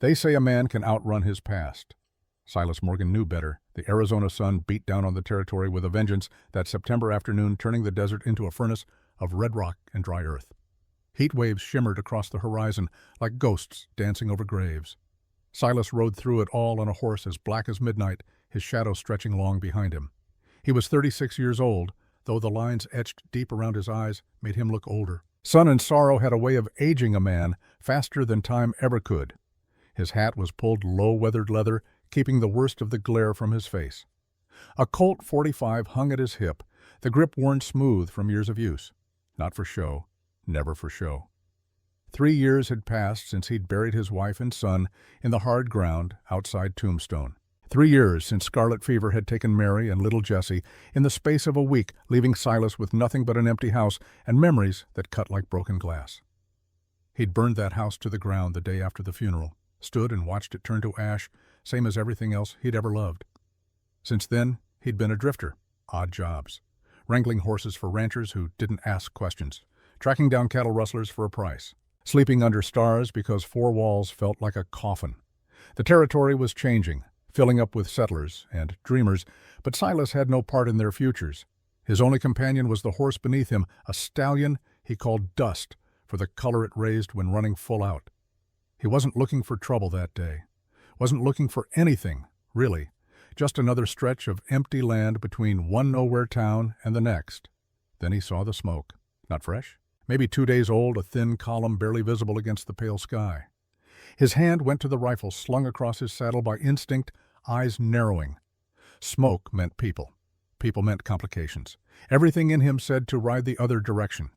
They say a man can outrun his past. Silas Morgan knew better. The Arizona sun beat down on the territory with a vengeance that September afternoon, turning the desert into a furnace of red rock and dry earth. Heat waves shimmered across the horizon like ghosts dancing over graves. Silas rode through it all on a horse as black as midnight, his shadow stretching long behind him. He was 36 years old, though the lines etched deep around his eyes made him look older. Sun and sorrow had a way of aging a man faster than time ever could. His hat was pulled low-weathered leather, keeping the worst of the glare from his face. A Colt .45 hung at his hip, the grip worn smooth from years of use. Not for show, never for show. 3 years had passed since he'd buried his wife and son in the hard ground outside Tombstone. 3 years since scarlet fever had taken Mary and little Jessie in the space of a week, leaving Silas with nothing but an empty house and memories that cut like broken glass. He'd burned that house to the ground the day after the funeral, stood and watched it turn to ash, same as everything else he'd ever loved. Since then, he'd been a drifter, odd jobs, wrangling horses for ranchers who didn't ask questions, tracking down cattle rustlers for a price, sleeping under stars because 4 walls felt like a coffin. The territory was changing, filling up with settlers and dreamers, but Silas had no part in their futures. His only companion was the horse beneath him, a stallion he called Dust for the color it raised when running full out. He wasn't looking for trouble that day, wasn't looking for anything, really, just another stretch of empty land between one nowhere town and the next. Then he saw the smoke. Not fresh? Maybe 2 days old, a thin column barely visible against the pale sky. His hand went to the rifle slung across his saddle by instinct, eyes narrowing. Smoke meant people. People meant complications. Everything in him said to ride the other direction.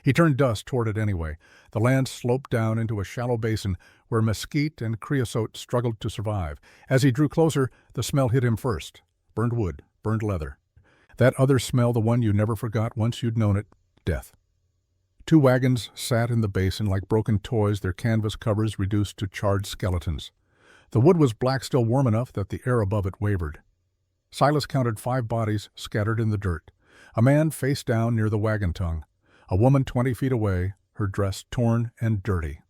He turned Dust toward it anyway. The land sloped down into a shallow basin where mesquite and creosote struggled to survive. As he drew closer, the smell hit him first. Burned wood, burned leather. That other smell, the one you never forgot once you'd known it, death. 2 wagons sat in the basin like broken toys, their canvas covers reduced to charred skeletons. The wood was black, still warm enough that the air above it wavered. Silas counted 5 bodies scattered in the dirt. A man face down near the wagon tongue. A woman 20 feet away, her dress torn and dirty.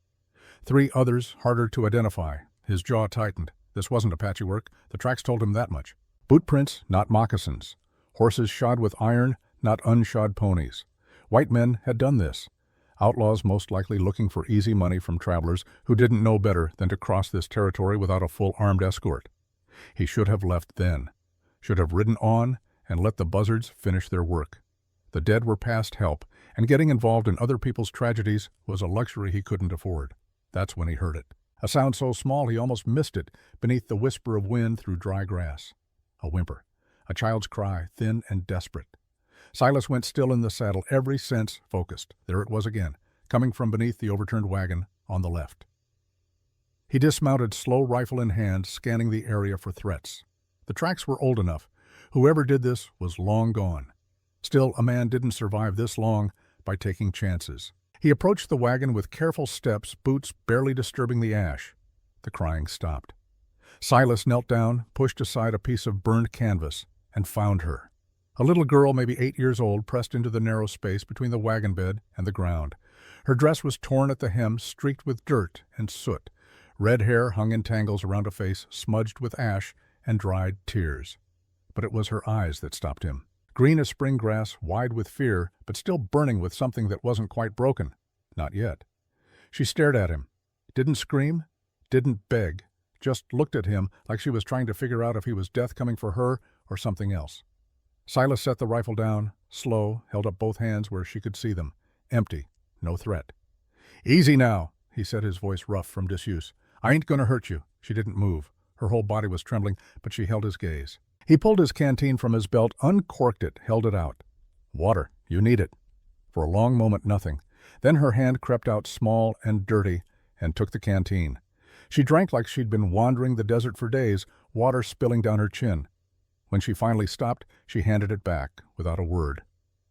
3 others harder to identify. His jaw tightened. This wasn't Apache work. The tracks told him that much. Boot prints, not moccasins. Horses shod with iron, not unshod ponies. White men had done this. Outlaws most likely looking for easy money from travelers who didn't know better than to cross this territory without a full armed escort. He should have left then. Should have ridden on and let the buzzards finish their work. The dead were past help, and getting involved in other people's tragedies was a luxury he couldn't afford. That's when he heard it. A sound so small he almost missed it beneath the whisper of wind through dry grass. A whimper. A child's cry, thin and desperate. Silas went still in the saddle, every sense focused. There it was again, coming from beneath the overturned wagon on the left. He dismounted, slow rifle in hand, scanning the area for threats. The tracks were old enough. Whoever did this was long gone. Still, a man didn't survive this long by taking chances. He approached the wagon with careful steps, boots barely disturbing the ash. The crying stopped. Silas knelt down, pushed aside a piece of burned canvas, and found her. A little girl, maybe 8 years old, pressed into the narrow space between the wagon bed and the ground. Her dress was torn at the hem, streaked with dirt and soot. Red hair hung in tangles around a face smudged with ash and dried tears. But it was her eyes that stopped him. Green as spring grass, wide with fear, but still burning with something that wasn't quite broken. Not yet. She stared at him. Didn't scream, didn't beg, just looked at him like she was trying to figure out if he was death coming for her or something else. Silas set the rifle down, slow, held up both hands where she could see them. Empty, no threat. "Easy now," he said, his voice rough from disuse. "I ain't gonna hurt you." She didn't move. Her whole body was trembling, but she held his gaze. He pulled his canteen from his belt, uncorked it, held it out. "Water, you need it." For a long moment, nothing. Then her hand crept out small and dirty and took the canteen. She drank like she'd been wandering the desert for days, water spilling down her chin. When she finally stopped, she handed it back without a word.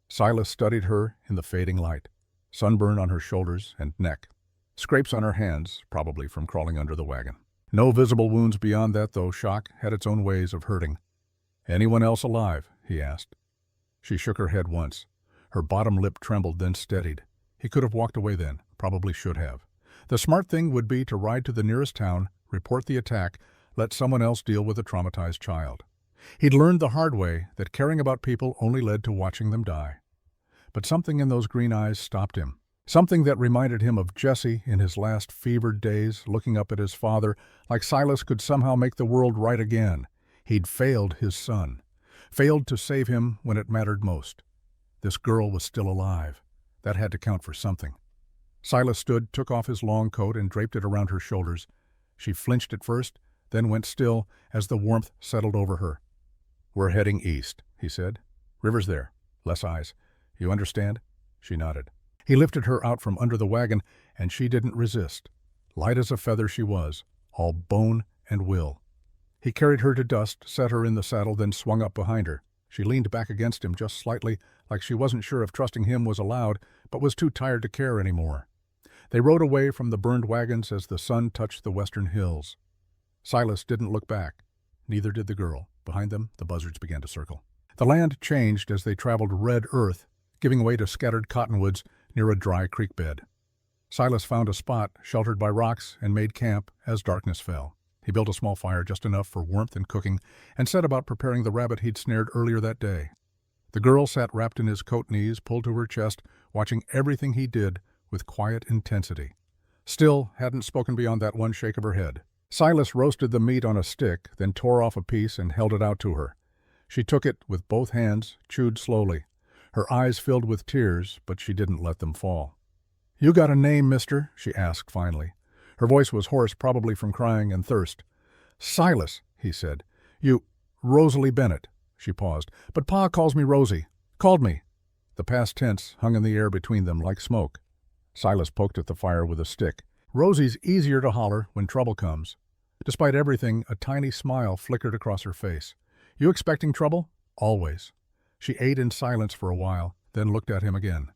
Silas studied her in the fading light. Sunburn on her shoulders and neck. Scrapes on her hands, probably from crawling under the wagon. No visible wounds beyond that, though shock had its own ways of hurting. "Anyone else alive?" he asked. She shook her head once. Her bottom lip trembled, then steadied. He could have walked away then, probably should have. The smart thing would be to ride to the nearest town, report the attack, let someone else deal with a traumatized child. He'd learned the hard way that caring about people only led to watching them die. But something in those green eyes stopped him. Something that reminded him of Jesse in his last fevered days, looking up at his father, like Silas could somehow make the world right again. He'd failed his son. Failed to save him when it mattered most. This girl was still alive. That had to count for something. Silas stood, took off his long coat, and draped it around her shoulders. She flinched at first, then went still as the warmth settled over her. "We're heading east," he said. "River's there. Less eyes. You understand?" She nodded. He lifted her out from under the wagon, and she didn't resist. Light as a feather she was, all bone and will. He carried her to Dust, set her in the saddle, then swung up behind her. She leaned back against him just slightly, like she wasn't sure if trusting him was allowed, but was too tired to care anymore. They rode away from the burned wagons as the sun touched the western hills. Silas didn't look back. Neither did the girl. Behind them, the buzzards began to circle. The land changed as they traveled red earth, giving way to scattered cottonwoods near a dry creek bed. Silas found a spot sheltered by rocks and made camp as darkness fell. He built a small fire, just enough for warmth and cooking, and set about preparing the rabbit he'd snared earlier that day. The girl sat wrapped in his coat knees, pulled to her chest, watching everything he did with quiet intensity. Still hadn't spoken beyond that one shake of her head. Silas roasted the meat on a stick, then tore off a piece and held it out to her. She took it with both hands, chewed slowly. Her eyes filled with tears, but she didn't let them fall. "You got a name, mister?" she asked finally. Her voice was hoarse, probably from crying and thirst. "Silas," he said. "Rosalie Bennett." She paused. "But Pa calls me Rosie. Called me." The past tense hung in the air between them like smoke. Silas poked at the fire with a stick. "Rosie's easier to holler when trouble comes." Despite everything, a tiny smile flickered across her face. "You expecting trouble?" "Always." She ate in silence for a while, then looked at him again.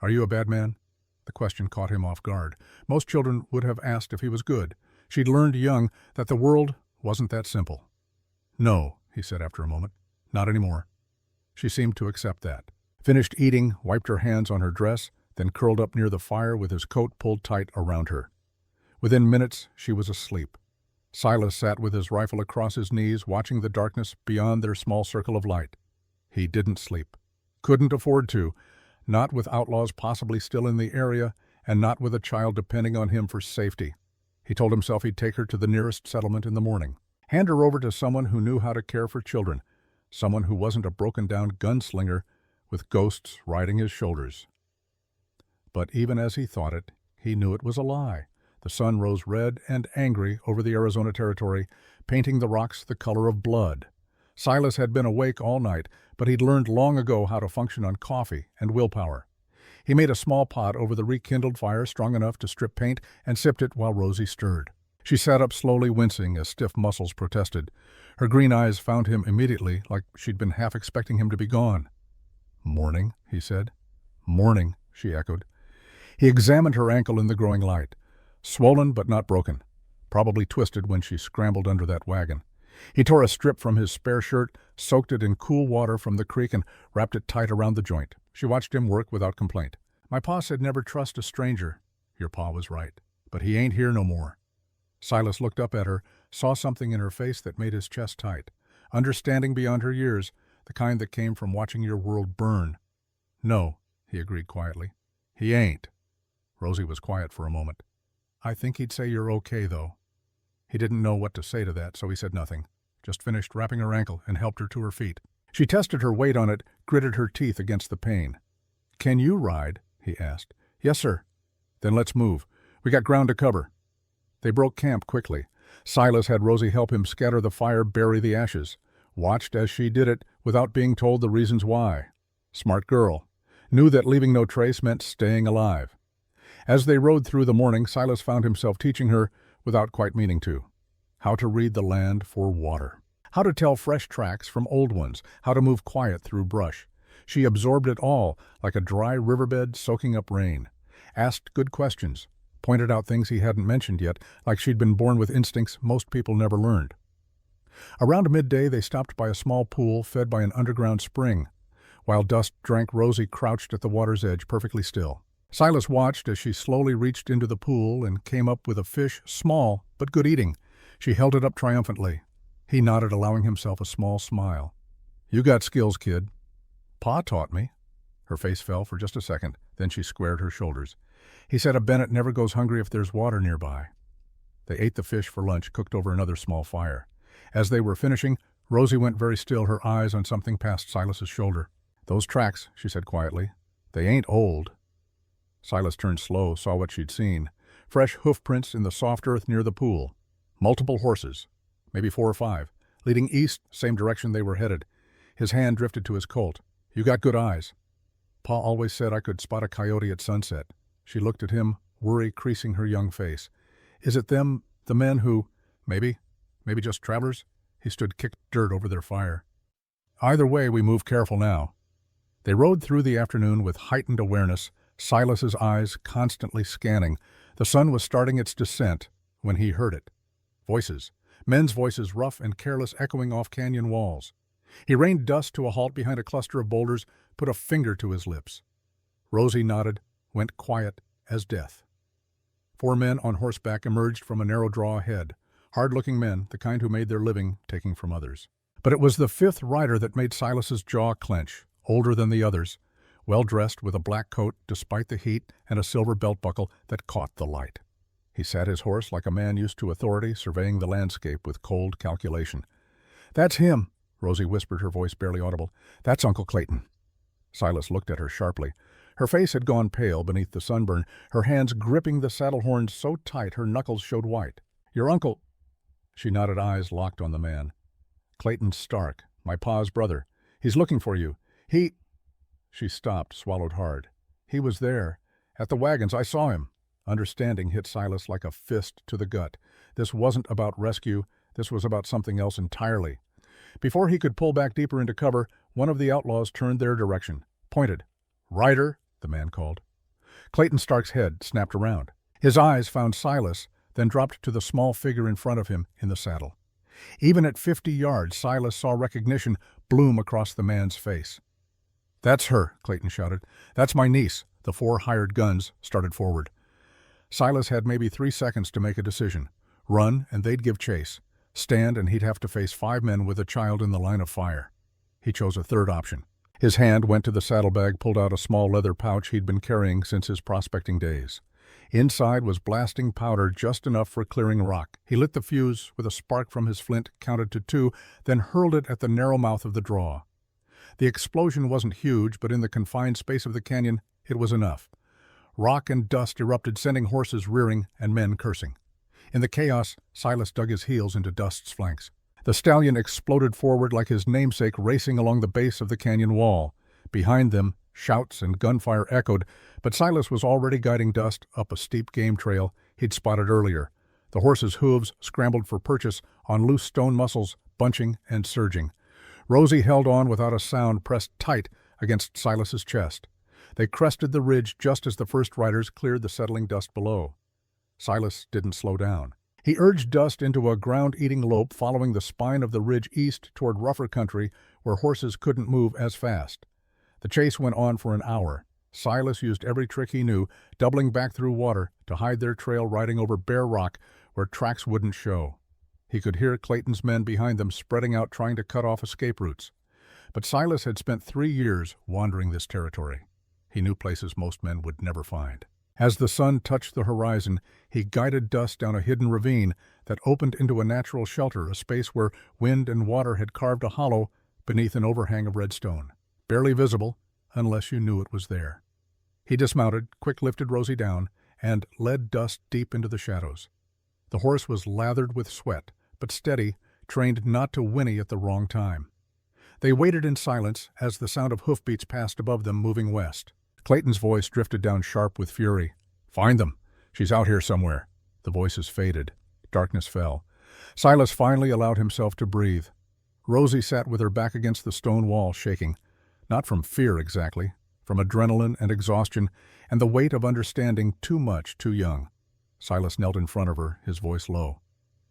"Are you a bad man?" The question caught him off guard. Most children would have asked if he was good. She'd learned young that the world wasn't that simple. "No," he said after a moment. "Not anymore." She seemed to accept that. Finished eating, wiped her hands on her dress, then curled up near the fire with his coat pulled tight around her. Within minutes, she was asleep. Silas sat with his rifle across his knees, watching the darkness beyond their small circle of light. He didn't sleep. Couldn't afford to. Not with outlaws possibly still in the area, and not with a child depending on him for safety. He told himself he'd take her to the nearest settlement in the morning. Hand her over to someone who knew how to care for children. Someone who wasn't a broken-down gunslinger with ghosts riding his shoulders. But even as he thought it, he knew it was a lie. The sun rose red and angry over the Arizona Territory, painting the rocks the color of blood. Silas had been awake all night, but he'd learned long ago how to function on coffee and willpower. He made a small pot over the rekindled fire strong enough to strip paint and sipped it while Rosie stirred. She sat up slowly, wincing as stiff muscles protested. Her green eyes found him immediately, like she'd been half expecting him to be gone. "Morning," he said. "Morning," she echoed. He examined her ankle in the growing light. Swollen but not broken. Probably twisted when she scrambled under that wagon. He tore a strip from his spare shirt, soaked it in cool water from the creek, and wrapped it tight around the joint. She watched him work without complaint. "My pa said never trust a stranger." "Your pa was right. But he ain't here no more." Silas looked up at her, saw something in her face that made his chest tight. Understanding beyond her years, the kind that came from watching your world burn. "No," he agreed quietly. "He ain't." Rosie was quiet for a moment. "I think he'd say you're okay, though." He didn't know what to say to that, so he said nothing. Just finished wrapping her ankle and helped her to her feet. She tested her weight on it, gritted her teeth against the pain. "Can you ride?" he asked. "Yes, sir." "Then let's move. We got ground to cover." They broke camp quickly. Silas had Rosie help him scatter the fire, bury the ashes. Watched as she did it without being told the reasons why. Smart girl. Knew that leaving no trace meant staying alive. As they rode through the morning, Silas found himself teaching her, without quite meaning to, how to read the land for water. How to tell fresh tracks from old ones. How to move quiet through brush. She absorbed it all, like a dry riverbed soaking up rain. Asked good questions. Pointed out things he hadn't mentioned yet, like she'd been born with instincts most people never learned. Around midday, they stopped by a small pool fed by an underground spring. While Dust drank, Rosie crouched at the water's edge, perfectly still. Silas watched as she slowly reached into the pool and came up with a fish, small but good eating. She held it up triumphantly. He nodded, allowing himself a small smile. "You got skills, kid." "Pa taught me." Her face fell for just a second, then she squared her shoulders. "He said a Bennett never goes hungry if there's water nearby." They ate the fish for lunch, cooked over another small fire. As they were finishing, Rosie went very still, her eyes on something past Silas's shoulder. "Those tracks," she said quietly. "They ain't old." Silas turned slow, saw what she'd seen. Fresh hoof prints in the soft earth near the pool. Multiple horses, maybe 4 or 5, leading east, same direction they were headed. His hand drifted to his Colt. "You got good eyes." "Pa always said I could spot a coyote at sunset." She looked at him, worry creasing her young face. "Is it them, the men who—" Maybe just travelers?" He stood, kicked dirt over their fire. "Either way, we move careful now." They rode through the afternoon with heightened awareness, Silas's eyes constantly scanning. The sun was starting its descent when he heard it. Voices. Men's voices, rough and careless, echoing off canyon walls. He reined Dust to a halt behind a cluster of boulders, put a finger to his lips. Rosie nodded, went quiet as death. 4 men on horseback emerged from a narrow draw ahead. Hard-looking men, the kind who made their living taking from others. But it was the 5th rider that made Silas's jaw clench, older than the others, well-dressed with a black coat despite the heat and a silver belt buckle that caught the light. He sat his horse like a man used to authority, surveying the landscape with cold calculation. "That's him," Rosie whispered, her voice barely audible. "That's Uncle Clayton." Silas looked at her sharply. Her face had gone pale beneath the sunburn, her hands gripping the saddle horns so tight her knuckles showed white. "Your uncle—" She nodded, eyes locked on the man. "Clayton Stark, my pa's brother. He's looking for you. He—" She stopped, swallowed hard. "He was there. At the wagons. I saw him." Understanding hit Silas like a fist to the gut. This wasn't about rescue. This was about something else entirely. Before he could pull back deeper into cover, one of the outlaws turned their direction. Pointed. "Rider," the man called. Clayton Stark's head snapped around. His eyes found Silas, then dropped to the small figure in front of him in the saddle. Even at 50 yards, Silas saw recognition bloom across the man's face. "That's her," Clayton shouted. "That's my niece." The 4 hired guns started forward. Silas had maybe 3 seconds to make a decision. Run, and they'd give chase. Stand, and he'd have to face 5 men with a child in the line of fire. He chose a third option. His hand went to the saddlebag, pulled out a small leather pouch he'd been carrying since his prospecting days. Inside was blasting powder, just enough for clearing rock. He lit the fuse with a spark from his flint, counted to 2, then hurled it at the narrow mouth of the draw. The explosion wasn't huge, but in the confined space of the canyon, it was enough. Rock and dust erupted, sending horses rearing and men cursing. In the chaos, Silas dug his heels into Dust's flanks. The stallion exploded forward like his namesake, racing along the base of the canyon wall. Behind them, shouts and gunfire echoed, but Silas was already guiding Dust up a steep game trail he'd spotted earlier. The horse's hooves scrambled for purchase on loose stone muscles, bunching and surging. Rosie held on without a sound, pressed tight against Silas's chest. They crested the ridge just as the first riders cleared the settling dust below. Silas didn't slow down. He urged Dust into a ground-eating lope following the spine of the ridge east toward rougher country where horses couldn't move as fast. The chase went on for an hour. Silas used every trick he knew, doubling back through water to hide their trail, riding over bare rock where tracks wouldn't show. He could hear Clayton's men behind them spreading out, trying to cut off escape routes. But Silas had spent 3 years wandering this territory. He knew places most men would never find. As the sun touched the horizon, he guided Dust down a hidden ravine that opened into a natural shelter, a space where wind and water had carved a hollow beneath an overhang of red stone, barely visible unless you knew it was there. He dismounted, quick-lifted Rosie down, and led Dust deep into the shadows. The horse was lathered with sweat, but steady, trained not to whinny at the wrong time. They waited in silence as the sound of hoofbeats passed above them, moving west. Clayton's voice drifted down sharp with fury. "Find them. She's out here somewhere." The voices faded. Darkness fell. Silas finally allowed himself to breathe. Rosie sat with her back against the stone wall, shaking. Not from fear exactly, from adrenaline and exhaustion, and the weight of understanding too much, too young. Silas knelt in front of her, his voice low.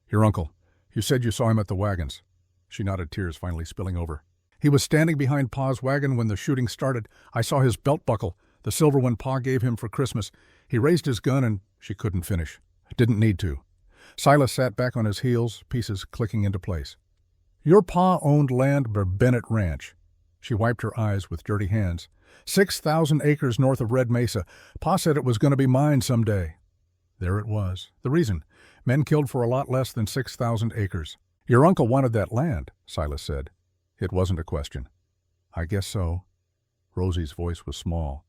"Your uncle. You said you saw him at the wagons." She nodded, tears finally spilling over. "He was standing behind Pa's wagon when the shooting started. I saw his belt buckle, the silver one Pa gave him for Christmas. He raised his gun and—" She couldn't finish. Didn't need to. Silas sat back on his heels, pieces clicking into place. Your pa owned land by Bennett Ranch. She wiped her eyes with dirty hands. 6,000 acres north of Red Mesa. Pa said it was going to be mine someday. There it was. The reason. Men killed for a lot less than 6,000 acres. Your uncle wanted that land, Silas said. It wasn't a question. I guess so. Rosie's voice was small.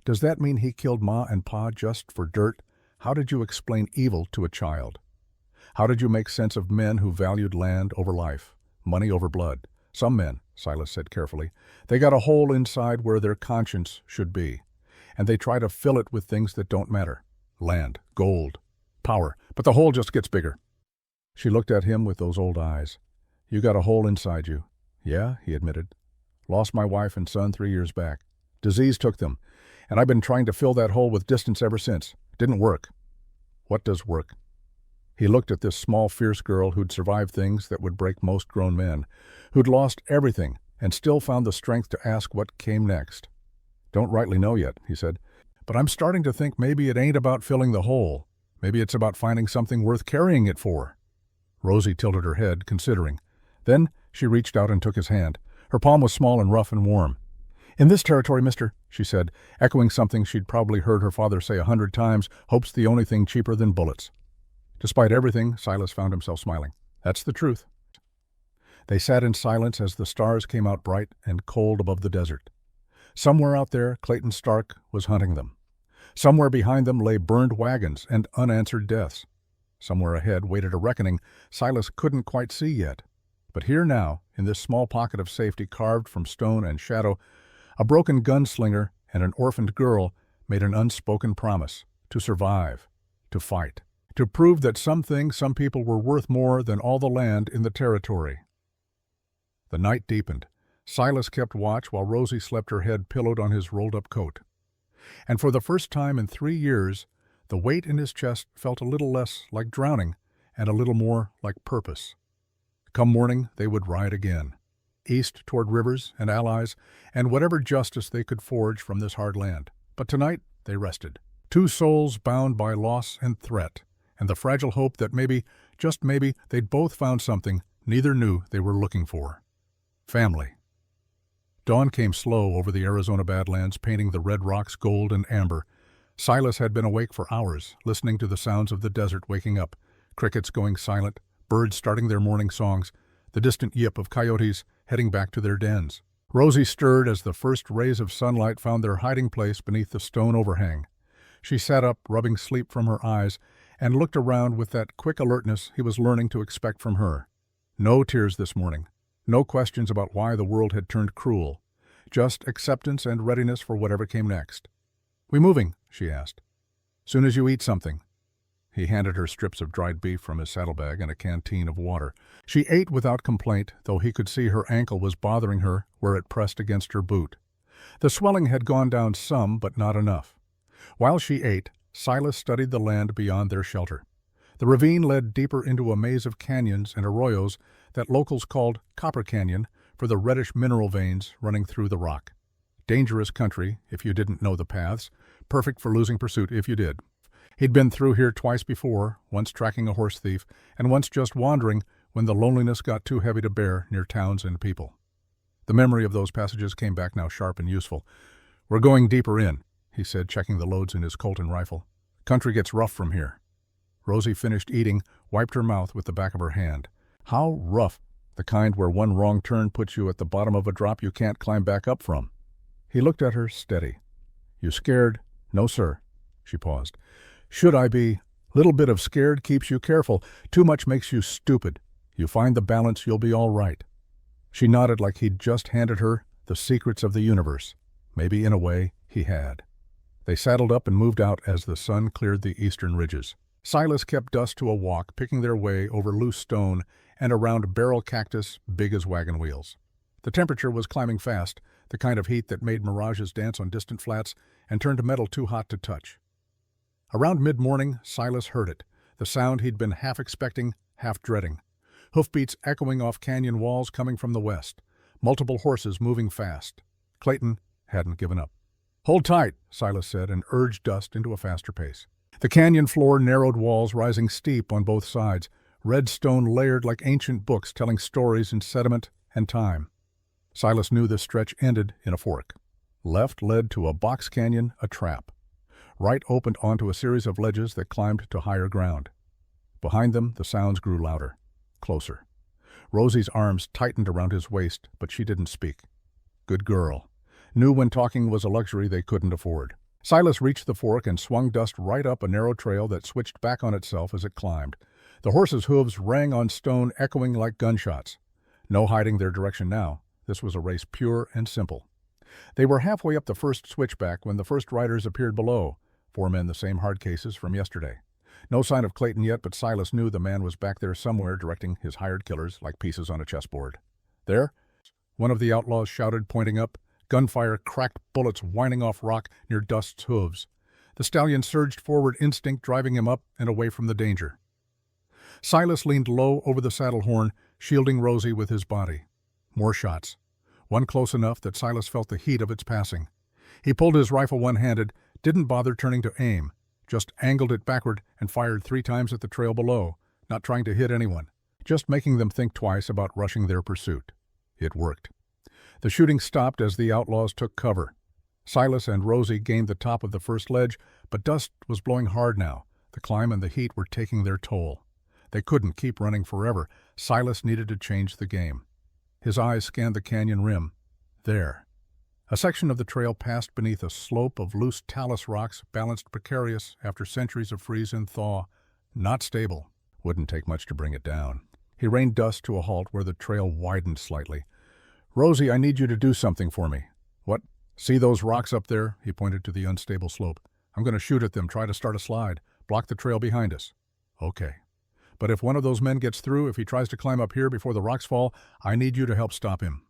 Does that mean he killed Ma and Pa just for dirt? How did you explain evil to a child? How did you make sense of men who valued land over life, money over blood? Some men, Silas said carefully, they got a hole inside where their conscience should be, and they try to fill it with things that don't matter. Land, gold, power, but the hole just gets bigger. She looked at him with those old eyes. You got a hole inside you. Yeah, he admitted. Lost my wife and son 3 years back. Disease took them, and I've been trying to fill that hole with distance ever since. Didn't work. What does work? He looked at this small, fierce girl who'd survived things that would break most grown men, who'd lost everything and still found the strength to ask what came next. Don't rightly know yet, he said, but I'm starting to think maybe it ain't about filling the hole. Maybe it's about finding something worth carrying it for. Rosie tilted her head, considering. Then she reached out and took his hand. Her palm was small and rough and warm. In this territory, mister, she said, echoing something she'd probably heard her father say 100 times, hope's the only thing cheaper than bullets. Despite everything, Silas found himself smiling. That's the truth. They sat in silence as the stars came out bright and cold above the desert. Somewhere out there, Clayton Stark was hunting them. Somewhere behind them lay burned wagons and unanswered deaths. Somewhere ahead waited a reckoning Silas couldn't quite see yet. But here now, in this small pocket of safety carved from stone and shadow, a broken gunslinger and an orphaned girl made an unspoken promise to survive, to fight, to prove that some things, some people were worth more than all the land in the territory. The night deepened. Silas kept watch while Rosie slept, her head pillowed on his rolled-up coat. And for the first time in 3 years, the weight in his chest felt a little less like drowning and a little more like purpose. Come morning, they would ride again, east toward rivers and allies and whatever justice they could forge from this hard land. But tonight they rested, two souls bound by loss and threat, and the fragile hope that maybe, just maybe, they'd both found something neither knew they were looking for. Family. Dawn came slow over the Arizona Badlands, painting the red rocks gold and amber. Silas had been awake for hours, listening to the sounds of the desert waking up, crickets going silent, birds starting their morning songs, the distant yip of coyotes heading back to their dens. Rosie stirred as the first rays of sunlight found their hiding place beneath the stone overhang. She sat up, rubbing sleep from her eyes, and looked around with that quick alertness he was learning to expect from her. No tears this morning. No questions about why the world had turned cruel. Just acceptance and readiness for whatever came next. "We moving?" she asked. "Soon as you eat something." He handed her strips of dried beef from his saddlebag and a canteen of water. She ate without complaint, though he could see her ankle was bothering her where it pressed against her boot. The swelling had gone down some, but not enough. While she ate, Silas studied the land beyond their shelter. The ravine led deeper into a maze of canyons and arroyos that locals called Copper Canyon for the reddish mineral veins running through the rock. Dangerous country if you didn't know the paths, perfect for losing pursuit if you did. He'd been through here twice before, once tracking a horse thief, and once just wandering when the loneliness got too heavy to bear near towns and people. The memory of those passages came back now sharp and useful. "We're going deeper in," he said, checking the loads in his Colton rifle. "Country gets rough from here." Rosie finished eating, wiped her mouth with the back of her hand. "How rough?" "The kind where one wrong turn puts you at the bottom of a drop you can't climb back up from." He looked at her, steady. "You scared?" "No, sir." She paused. "Should I be? Little bit of scared keeps you careful. Too much makes you stupid. You find the balance, you'll be all right." She nodded like he'd just handed her the secrets of the universe. Maybe, in a way, he had. They saddled up and moved out as the sun cleared the eastern ridges. Silas kept dust to a walk, picking their way over loose stone and around barrel cactus big as wagon wheels. The temperature was climbing fast, the kind of heat that made mirages dance on distant flats and turned metal too hot to touch. Around mid-morning, Silas heard it, the sound he'd been half expecting, half dreading. Hoofbeats echoing off canyon walls coming from the west, multiple horses moving fast. Clayton hadn't given up. "Hold tight," Silas said, and urged Dust into a faster pace. The canyon floor narrowed walls rising steep on both sides, red stone layered like ancient books telling stories in sediment and time. Silas knew this stretch ended in a fork. Left led to a box canyon, a trap. Right opened onto a series of ledges that climbed to higher ground. Behind them, the sounds grew louder, closer. Rosie's arms tightened around his waist, but she didn't speak. Good girl. Knew when talking was a luxury they couldn't afford. Silas reached the fork and swung Dust right up a narrow trail that switched back on itself as it climbed. The horses' hooves rang on stone, echoing like gunshots. No hiding their direction now. This was a race pure and simple. They were halfway up the first switchback when the first riders appeared below, 4 men the same hard cases from yesterday. No sign of Clayton yet, but Silas knew the man was back there somewhere directing his hired killers like pieces on a chessboard. There, one of the outlaws shouted, pointing up. Gunfire cracked bullets whining off rock near Dust's hooves. The stallion surged forward, instinct driving him up and away from the danger. Silas leaned low over the saddle horn, shielding Rosie with his body. More shots. One close enough that Silas felt the heat of its passing. He pulled his rifle one-handed, didn't bother turning to aim, just angled it backward and fired 3 times at the trail below, not trying to hit anyone, just making them think twice about rushing their pursuit. It worked. The shooting stopped as the outlaws took cover. Silas and Rosie gained the top of the first ledge, but Dust was blowing hard now. The climb and the heat were taking their toll. They couldn't keep running forever. Silas needed to change the game. His eyes scanned the canyon rim. There. A section of the trail passed beneath a slope of loose talus rocks, balanced precarious after centuries of freeze and thaw. Not stable. Wouldn't take much to bring it down. He reined Dust to a halt where the trail widened slightly. "Rosie, I need you to do something for me." "What?" "See those rocks up there?" He pointed to the unstable slope. "I'm going to shoot at them, try to start a slide, block the trail behind us." "Okay. But if one of those men gets through, if he tries to climb up here before the rocks fall, I need you to help stop him."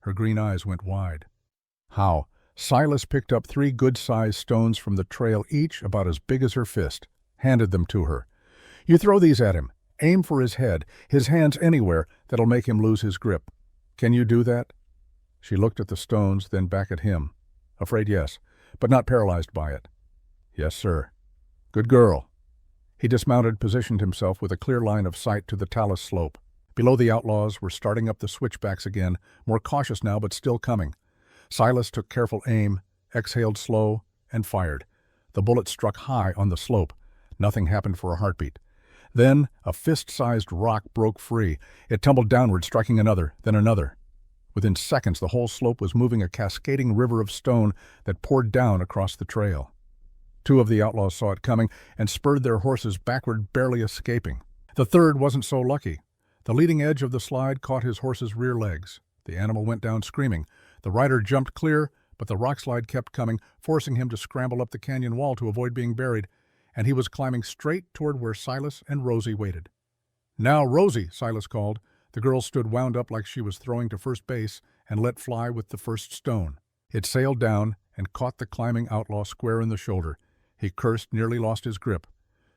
Her green eyes went wide. "How?" Silas picked up 3 good-sized stones from the trail, each about as big as her fist, handed them to her. "You throw these at him. Aim for his head, his hands anywhere that'll make him lose his grip. Can you do that?" She looked at the stones, then back at him. "Afraid yes, but not paralyzed by it." "Yes, sir." "Good girl." He dismounted, positioned himself with a clear line of sight to the talus slope. Below, the outlaws were starting up the switchbacks again, more cautious now but still coming. Silas took careful aim, exhaled slow, and fired. The bullet struck high on the slope. Nothing happened for a heartbeat. Then a fist-sized rock broke free. It tumbled downward, striking another, then another. Within seconds, the whole slope was moving a cascading river of stone that poured down across the trail. 2 of the outlaws saw it coming and spurred their horses backward, barely escaping. The third wasn't so lucky. The leading edge of the slide caught his horse's rear legs. The animal went down screaming. The rider jumped clear, but the rock slide kept coming, forcing him to scramble up the canyon wall to avoid being buried, and he was climbing straight toward where Silas and Rosie waited. "Now, Rosie," Silas called. The girl stood wound up like she was throwing to first base and let fly with the first stone. It sailed down and caught the climbing outlaw square in the shoulder. He cursed, nearly lost his grip.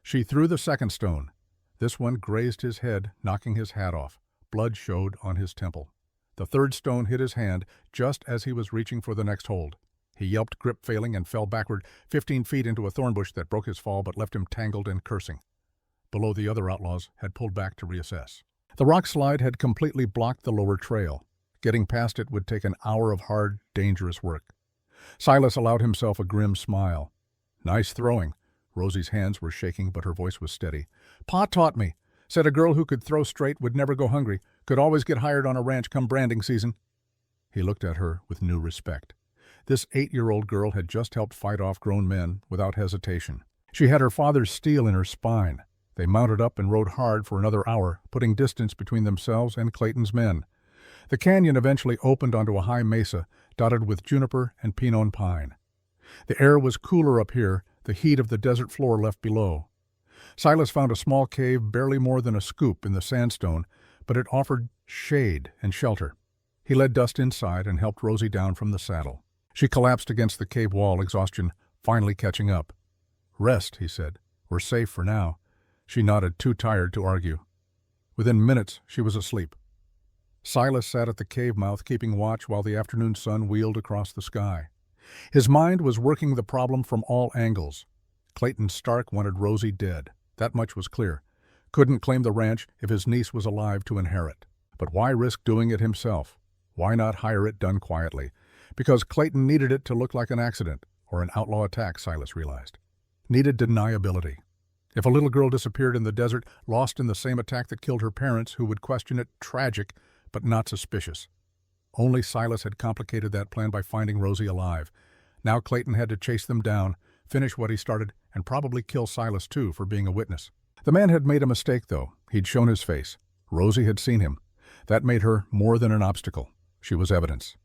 She threw the second stone. This one grazed his head, knocking his hat off. Blood showed on his temple. The third stone hit his hand just as he was reaching for the next hold. He yelped, grip failing, and fell backward 15 feet into a thorn bush that broke his fall but left him tangled and cursing. Below, the other outlaws had pulled back to reassess. The rock slide had completely blocked the lower trail. Getting past it would take an hour of hard, dangerous work. Silas allowed himself a grim smile. "Nice throwing." Rosie's hands were shaking, but her voice was steady. "Pa taught me. Said a girl who could throw straight would never go hungry, could always get hired on a ranch come branding season." He looked at her with new respect. This 8-year-old girl had just helped fight off grown men without hesitation. She had her father's steel in her spine. They mounted up and rode hard for another hour, putting distance between themselves and Clayton's men. The canyon eventually opened onto a high mesa, dotted with juniper and pinon pine. The air was cooler up here, the heat of the desert floor left below. Silas found a small cave barely more than a scoop in the sandstone, but it offered shade and shelter. He led Dust inside and helped Rosie down from the saddle. She collapsed against the cave wall, exhaustion finally catching up. "Rest," he said. "We're safe for now." She nodded, too tired to argue. Within minutes, she was asleep. Silas sat at the cave mouth, keeping watch while the afternoon sun wheeled across the sky. His mind was working the problem from all angles. Clayton Stark wanted Rosie dead. That much was clear. Couldn't claim the ranch if his niece was alive to inherit. But why risk doing it himself? Why not hire it done quietly? Because Clayton needed it to look like an accident or an outlaw attack, Silas realized. Needed deniability. If a little girl disappeared in the desert, lost in the same attack that killed her parents, who would question it, tragic, but not suspicious. Only Silas had complicated that plan by finding Rosie alive. Now Clayton had to chase them down, finish what he started, and probably kill Silas too for being a witness. The man had made a mistake, though. He'd shown his face. Rosie had seen him. That made her more than an obstacle. She was evidence.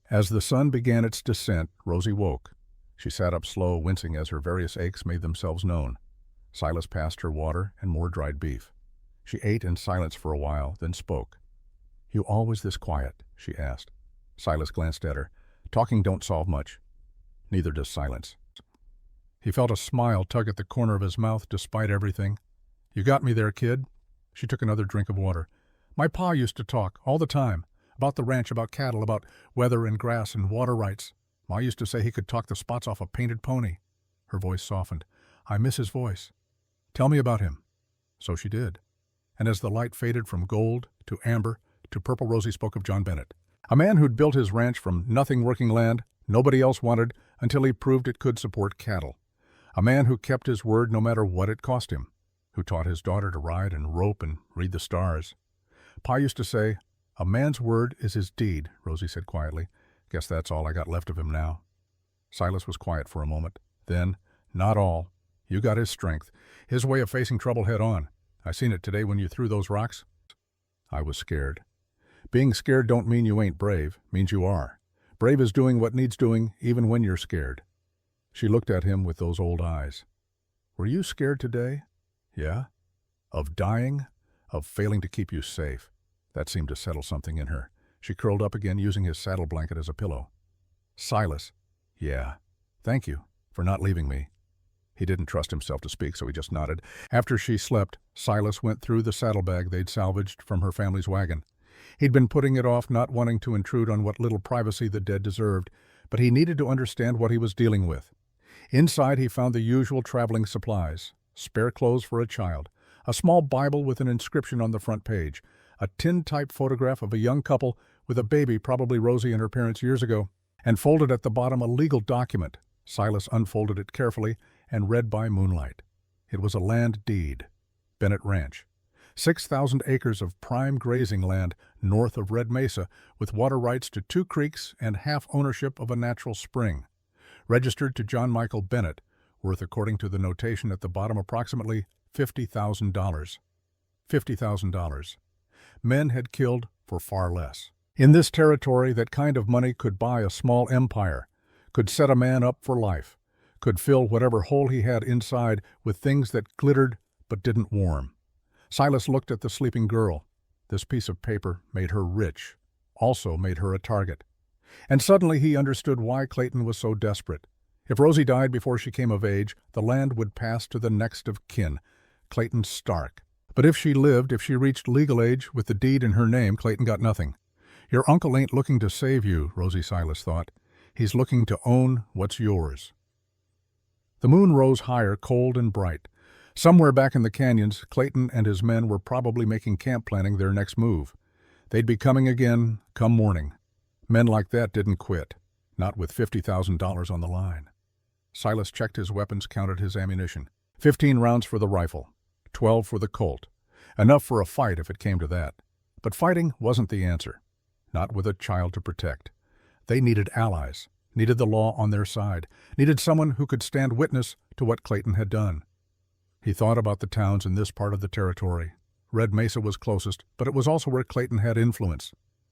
As the sun began its descent, Rosie woke. She sat up slow, wincing as her various aches made themselves known. Silas passed her water and more dried beef. She ate in silence for a while, then spoke. "You always this quiet?" she asked. Silas glanced at her. Talking don't solve much. Neither does silence. He felt a smile tug at the corner of his mouth despite everything. "You got me there, kid." She took another drink of water. "My pa used to talk, all the time, about the ranch, about cattle, about weather and grass and water rights. Ma used to say he could talk the spots off a painted pony." Her voice softened. "I miss his voice. Tell me about him." So she did. And as the light faded from gold to amber to purple, Rosie spoke of John Bennett, a man who'd built his ranch from nothing working land nobody else wanted until he proved it could support cattle. A man who kept his word no matter what it cost him, who taught his daughter to ride and rope and read the stars. Pa used to say, "A man's word is his deed," Rosie said quietly. "Guess that's all I got left of him now." Silas was quiet for a moment. Then, "Not all. You got his strength, his way of facing trouble head on. I seen it today when you threw those rocks." "I was scared." "Being scared don't mean you ain't brave, means you are. Brave is doing what needs doing even when you're scared." She looked at him with those old eyes. "Were you scared today?" "Yeah." "Of dying? Of failing to keep you safe?" That seemed to settle something in her. She curled up again, using his saddle blanket as a pillow. "Silas." "Yeah. Thank you for not leaving me." He didn't trust himself to speak, so he just nodded. After she slept, Silas went through the saddlebag they'd salvaged from her family's wagon. He'd been putting it off, not wanting to intrude on what little privacy the dead deserved, but he needed to understand what he was dealing with. Inside he found the usual traveling supplies, spare clothes for a child, a small Bible with an inscription on the front page, a tin-type photograph of a young couple with a baby, probably Rosie and her parents years ago, and folded at the bottom a legal document. Silas unfolded it carefully and read by moonlight. It was a land deed. Bennett Ranch. 6,000 acres of prime grazing land north of Red Mesa, with water rights to 2 creeks and half ownership of a natural spring. Registered to John Michael Bennett, worth, according to the notation at the bottom, approximately $50,000. $50,000. Men had killed for far less. In this territory, that kind of money could buy a small empire, could set a man up for life, could fill whatever hole he had inside with things that glittered but didn't warm. Silas looked at the sleeping girl. This piece of paper made her rich, also made her a target. And suddenly he understood why Clayton was so desperate. If Rosie died before she came of age, the land would pass to the next of kin, Clayton Stark. But if she lived, if she reached legal age with the deed in her name, Clayton got nothing. Your uncle ain't looking to save you, Rosie Silas thought. He's looking to own what's yours. The moon rose higher, cold and bright. Somewhere back in the canyons, Clayton and his men were probably making camp planning their next move. They'd be coming again, come morning. Men like that didn't quit, not with $50,000 on the line. Silas checked his weapons, counted his ammunition. 15 rounds for the rifle, 12 for the Colt. Enough for a fight if it came to that. But fighting wasn't the answer. Not with a child to protect. They needed allies, needed the law on their side, needed someone who could stand witness to what Clayton had done. He thought about the towns in this part of the territory. Red Mesa was closest, but it was also where Clayton had influence.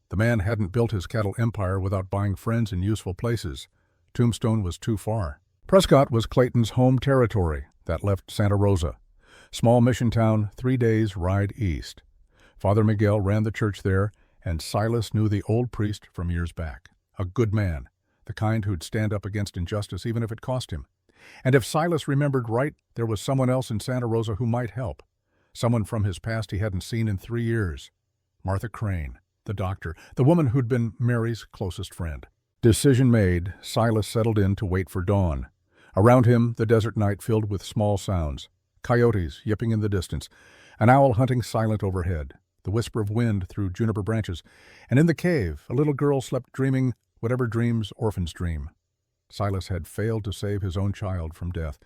The man hadn't built his cattle empire without buying friends in useful places. Tombstone was too far. Prescott was Clayton's home territory. That left Santa Rosa. Small mission town, 3 days' ride east. Father Miguel ran the church there, and Silas knew the old priest from years back. A good man, the kind who'd stand up against injustice even if it cost him. And if Silas remembered right, there was someone else in Santa Rosa who might help. Someone from his past he hadn't seen in 3 years. Martha Crane, the doctor, the woman who'd been Mary's closest friend. Decision made, Silas settled in to wait for dawn. Around him, the desert night filled with small sounds. Coyotes yipping in the distance, an owl hunting silent overhead, the whisper of wind through juniper branches, and in the cave, a little girl slept dreaming whatever dreams orphans dream. Silas had failed to save his own child from death,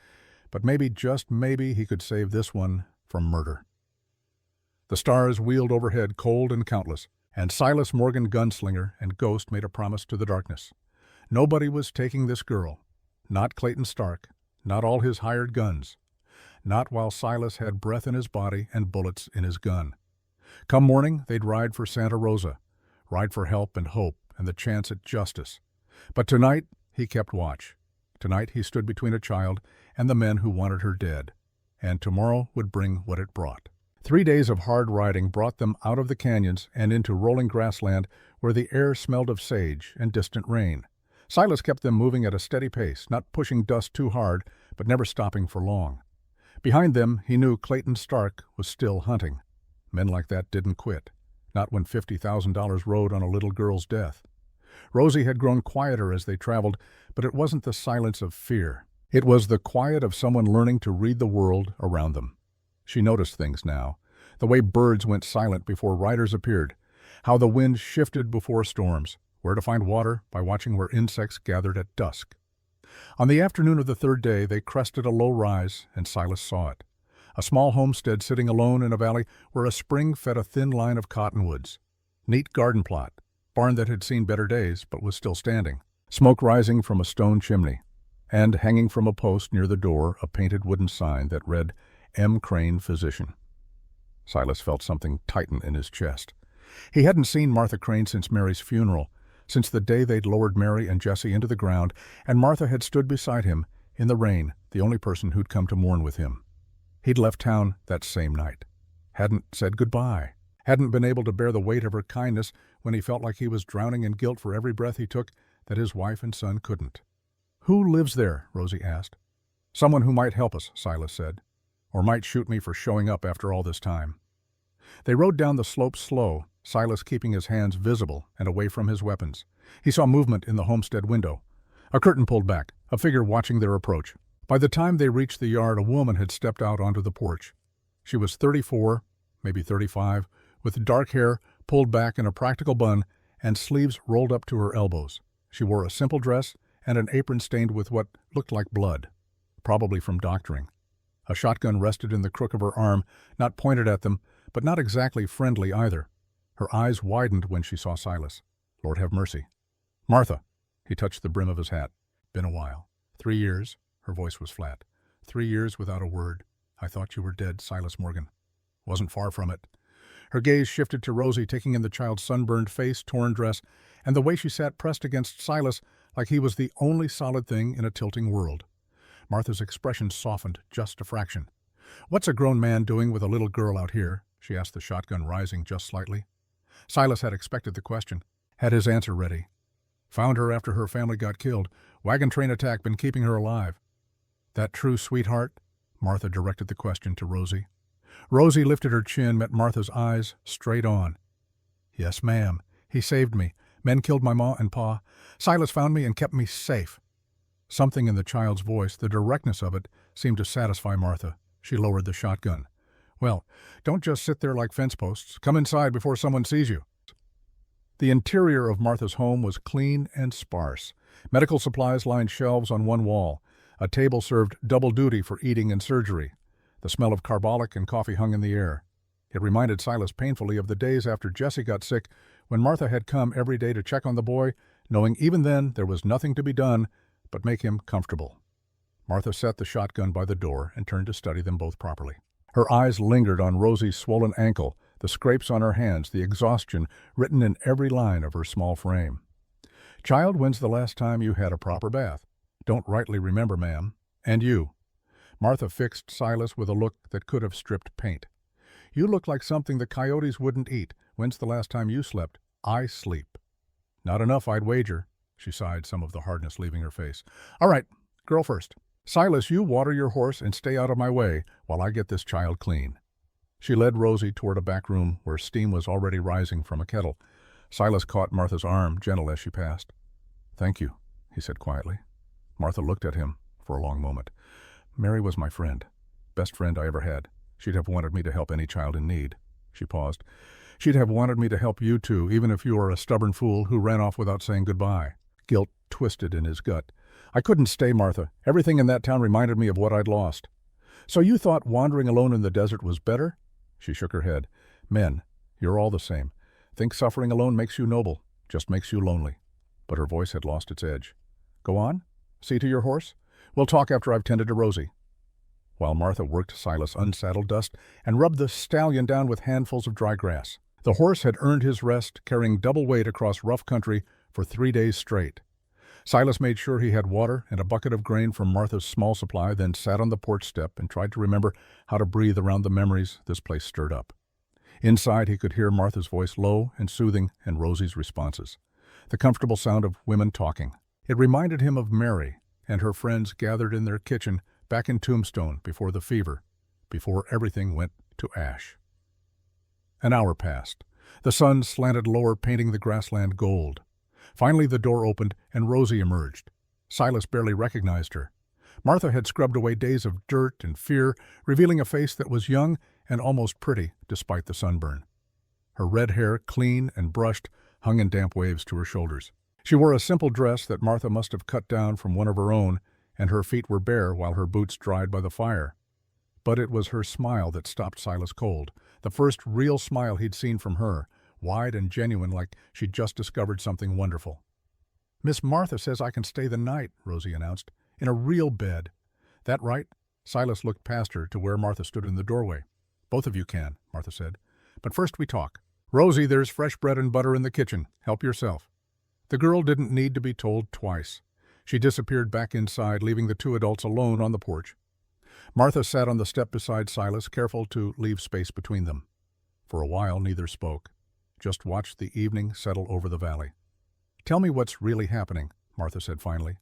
but maybe, just maybe, he could save this one from murder. The stars wheeled overhead, cold and countless, and Silas Morgan, gunslinger and ghost, made a promise to the darkness. Nobody was taking this girl. Not Clayton Stark, not all his hired guns. Not while Silas had breath in his body and bullets in his gun. Come morning, they'd ride for Santa Rosa, ride for help and hope and the chance at justice. But tonight, he kept watch. Tonight he stood between a child and the men who wanted her dead. And tomorrow would bring what it brought. 3 days of hard riding brought them out of the canyons and into rolling grassland where the air smelled of sage and distant rain. Silas kept them moving at a steady pace, not pushing dust too hard, but never stopping for long. Behind them, he knew Clayton Stark was still hunting. Men like that didn't quit, not when $50,000 rode on a little girl's death. Rosie had grown quieter as they traveled, but it wasn't the silence of fear. It was the quiet of someone learning to read the world around them. She noticed things now, the way birds went silent before riders appeared, how the wind shifted before storms, where to find water by watching where insects gathered at dusk. On the afternoon of the third day, they crested a low rise, and Silas saw it. A small homestead sitting alone in a valley where a spring fed a thin line of cottonwoods. Neat garden plot, barn that had seen better days but was still standing. Smoke rising from a stone chimney, and hanging from a post near the door a painted wooden sign that read, M. Crane, Physician. Silas felt something tighten in his chest. He hadn't seen Martha Crane since Mary's funeral, since the day they'd lowered Mary and Jesse into the ground, and Martha had stood beside him, in the rain, the only person who'd come to mourn with him. He'd left town that same night. Hadn't said goodbye. Hadn't been able to bear the weight of her kindness when he felt like he was drowning in guilt for every breath he took that his wife and son couldn't. "Who lives there?" Rosie asked. "Someone who might help us," Silas said. "Or might shoot me for showing up after all this time." They rode down the slope slow, Silas keeping his hands visible and away from his weapons. He saw movement in the homestead window. A curtain pulled back, a figure watching their approach. By the time they reached the yard, a woman had stepped out onto the porch. She was 34, maybe 35, with dark hair pulled back in a practical bun and sleeves rolled up to her elbows. She wore a simple dress and an apron stained with what looked like blood, probably from doctoring. A shotgun rested in the crook of her arm, not pointed at them, but not exactly friendly either. Her eyes widened when she saw Silas. Lord have mercy. "Martha." He touched the brim of his hat. "Been a while. 3 years." Her voice was flat. 3 years without a word. "I thought you were dead, Silas Morgan." "Wasn't far from it." Her gaze shifted to Rosie, taking in the child's sunburned face, torn dress, and the way she sat pressed against Silas like he was the only solid thing in a tilting world. Martha's expression softened just a fraction. "What's a grown man doing with a little girl out here?" she asked, the shotgun rising just slightly. Silas had expected the question, had his answer ready. "Found her after her family got killed. Wagon train attack, been keeping her alive." "That true, sweetheart?" Martha directed the question to Rosie. Rosie lifted her chin, met Martha's eyes straight on. "Yes, ma'am. He saved me. Men killed my ma and pa. Silas found me and kept me safe." Something in the child's voice, the directness of it, seemed to satisfy Martha. She lowered the shotgun. "Well, don't just sit there like fence posts. Come inside before someone sees you." The interior of Martha's home was clean and sparse. Medical supplies lined shelves on one wall. A table served double duty for eating and surgery. The smell of carbolic and coffee hung in the air. It reminded Silas painfully of the days after Jesse got sick, when Martha had come every day to check on the boy, knowing even then there was nothing to be done but make him comfortable. Martha set the shotgun by the door and turned to study them both properly. Her eyes lingered on Rosie's swollen ankle, the scrapes on her hands, the exhaustion written in every line of her small frame. "Child, when's the last time you had a proper bath?" "Don't rightly remember, ma'am." "And you?" Martha fixed Silas with a look that could have stripped paint. "You look like something the coyotes wouldn't eat. When's the last time you slept?" "I sleep." "Not enough, I'd wager." She sighed, some of the hardness leaving her face. "All right, girl first. Silas, you water your horse and stay out of my way while I get this child clean." She led Rosie toward a back room where steam was already rising from a kettle. Silas caught Martha's arm, gentle as she passed. "Thank you," he said quietly. Martha looked at him. For for a long moment. Mary was my friend. Best friend I ever had. She'd have wanted me to help any child in need. She paused. She'd have wanted me to help you too, even if you were a stubborn fool who ran off without saying goodbye. Guilt twisted in his gut. I couldn't stay, Martha. Everything in that town reminded me of what I'd lost. So you thought wandering alone in the desert was better? She shook her head. Men, you're all the same. Think suffering alone makes you noble, just makes you lonely. But her voice had lost its edge. Go on. See to your horse. We'll talk after I've tended to Rosie. While Martha worked, Silas unsaddled Dust and rubbed the stallion down with handfuls of dry grass. The horse had earned his rest, carrying double weight across rough country for 3 days straight. Silas made sure he had water and a bucket of grain from Martha's small supply, then sat on the porch step and tried to remember how to breathe around the memories this place stirred up. Inside, he could hear Martha's voice, low and soothing, and Rosie's responses. The comfortable sound of women talking. It reminded him of Mary and her friends gathered in their kitchen back in Tombstone before the fever, before everything went to ash. An hour passed. The sun slanted lower, painting the grassland gold. Finally the door opened and Rosie emerged. Silas barely recognized her. Martha had scrubbed away days of dirt and fear, revealing a face that was young and almost pretty despite the sunburn. Her red hair, clean and brushed, hung in damp waves to her shoulders. She wore a simple dress that Martha must have cut down from one of her own, and her feet were bare while her boots dried by the fire. But it was her smile that stopped Silas cold, the first real smile he'd seen from her, wide and genuine, like she'd just discovered something wonderful. Miss Martha says I can stay the night, Rosie announced, in a real bed. That right? Silas looked past her to where Martha stood in the doorway. Both of you can, Martha said. But first we talk. Rosie, there's fresh bread and butter in the kitchen. Help yourself. The girl didn't need to be told twice. She disappeared back inside, leaving the two adults alone on the porch. Martha sat on the step beside Silas, careful to leave space between them. For a while, neither spoke. Just watched the evening settle over the valley. Tell me what's really happening, Martha said finally.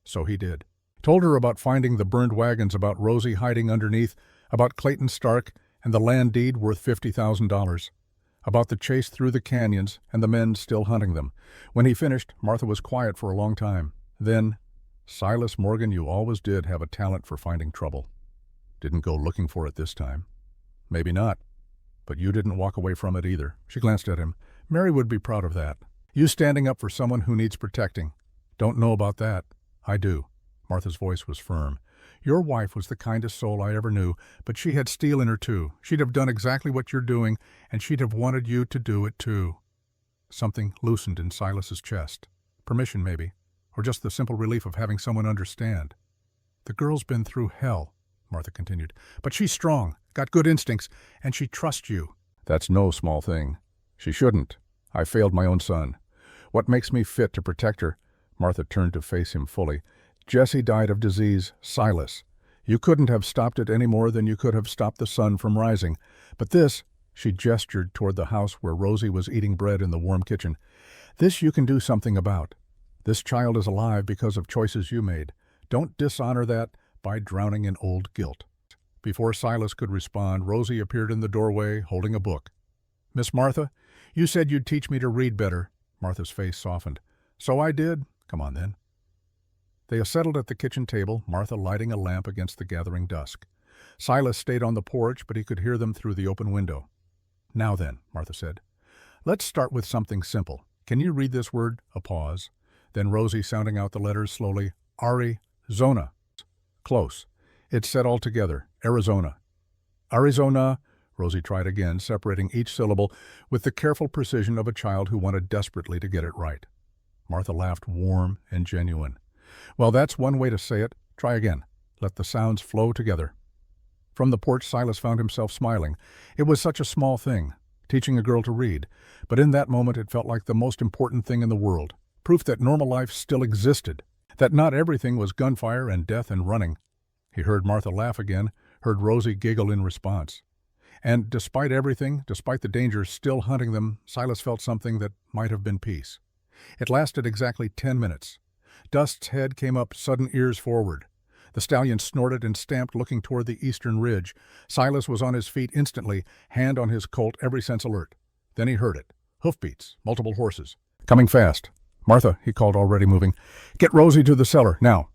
So he did. Told her about finding the burned wagons, about Rosie hiding underneath, about Clayton Stark and the land deed worth $50,000, about the chase through the canyons and the men still hunting them. When he finished, Martha was quiet for a long time. Then, Silas Morgan, you always did have a talent for finding trouble. Didn't go looking for it this time. Maybe not. But you didn't walk away from it either. She glanced at him. Mary would be proud of that. You standing up for someone who needs protecting. Don't know about that. I do. Martha's voice was firm. Your wife was the kindest soul I ever knew, but she had steel in her too. She'd have done exactly what you're doing, and she'd have wanted you to do it too. Something loosened in Silas's chest. Permission, maybe, or just the simple relief of having someone understand. The girl's been through hell, Martha continued, but she's strong, got good instincts, and she trusts you. That's no small thing. She shouldn't. I failed my own son. What makes me fit to protect her? Martha turned to face him fully. Jesse died of disease, Silas. You couldn't have stopped it any more than you could have stopped the sun from rising. But this, she gestured toward the house where Rosie was eating bread in the warm kitchen, this you can do something about. This child is alive because of choices you made. Don't dishonor that by drowning in old guilt. Before Silas could respond, Rosie appeared in the doorway, holding a book. Miss Martha, you said you'd teach me to read better. Martha's face softened. So I did. Come on, then. They settled at the kitchen table, Martha lighting a lamp against the gathering dusk. Silas stayed on the porch, but he could hear them through the open window. Now then, Martha said. Let's start with something simple. Can you read this word? A pause. Then Rosie sounding out the letters slowly. Arizona. Close. It said all together. Arizona. Arizona. Rosie tried again, separating each syllable with the careful precision of a child who wanted desperately to get it right. Martha laughed, warm and genuine. Well, that's one way to say it. Try again. Let the sounds flow together. From the porch, Silas found himself smiling. It was such a small thing, teaching a girl to read, but in that moment it felt like the most important thing in the world. Proof that normal life still existed, that not everything was gunfire and death and running. He heard Martha laugh again, heard Rosie giggle in response. And despite everything, despite the dangers still hunting them, Silas felt something that might have been peace. It lasted exactly 10 minutes. Dust's head came up, sudden ears forward. The stallion snorted and stamped, looking toward the eastern ridge. Silas was on his feet instantly, hand on his colt, every sense alert. Then he heard it. Hoofbeats, multiple horses. Coming fast. Martha, he called, already moving. Get Rosie to the cellar, now.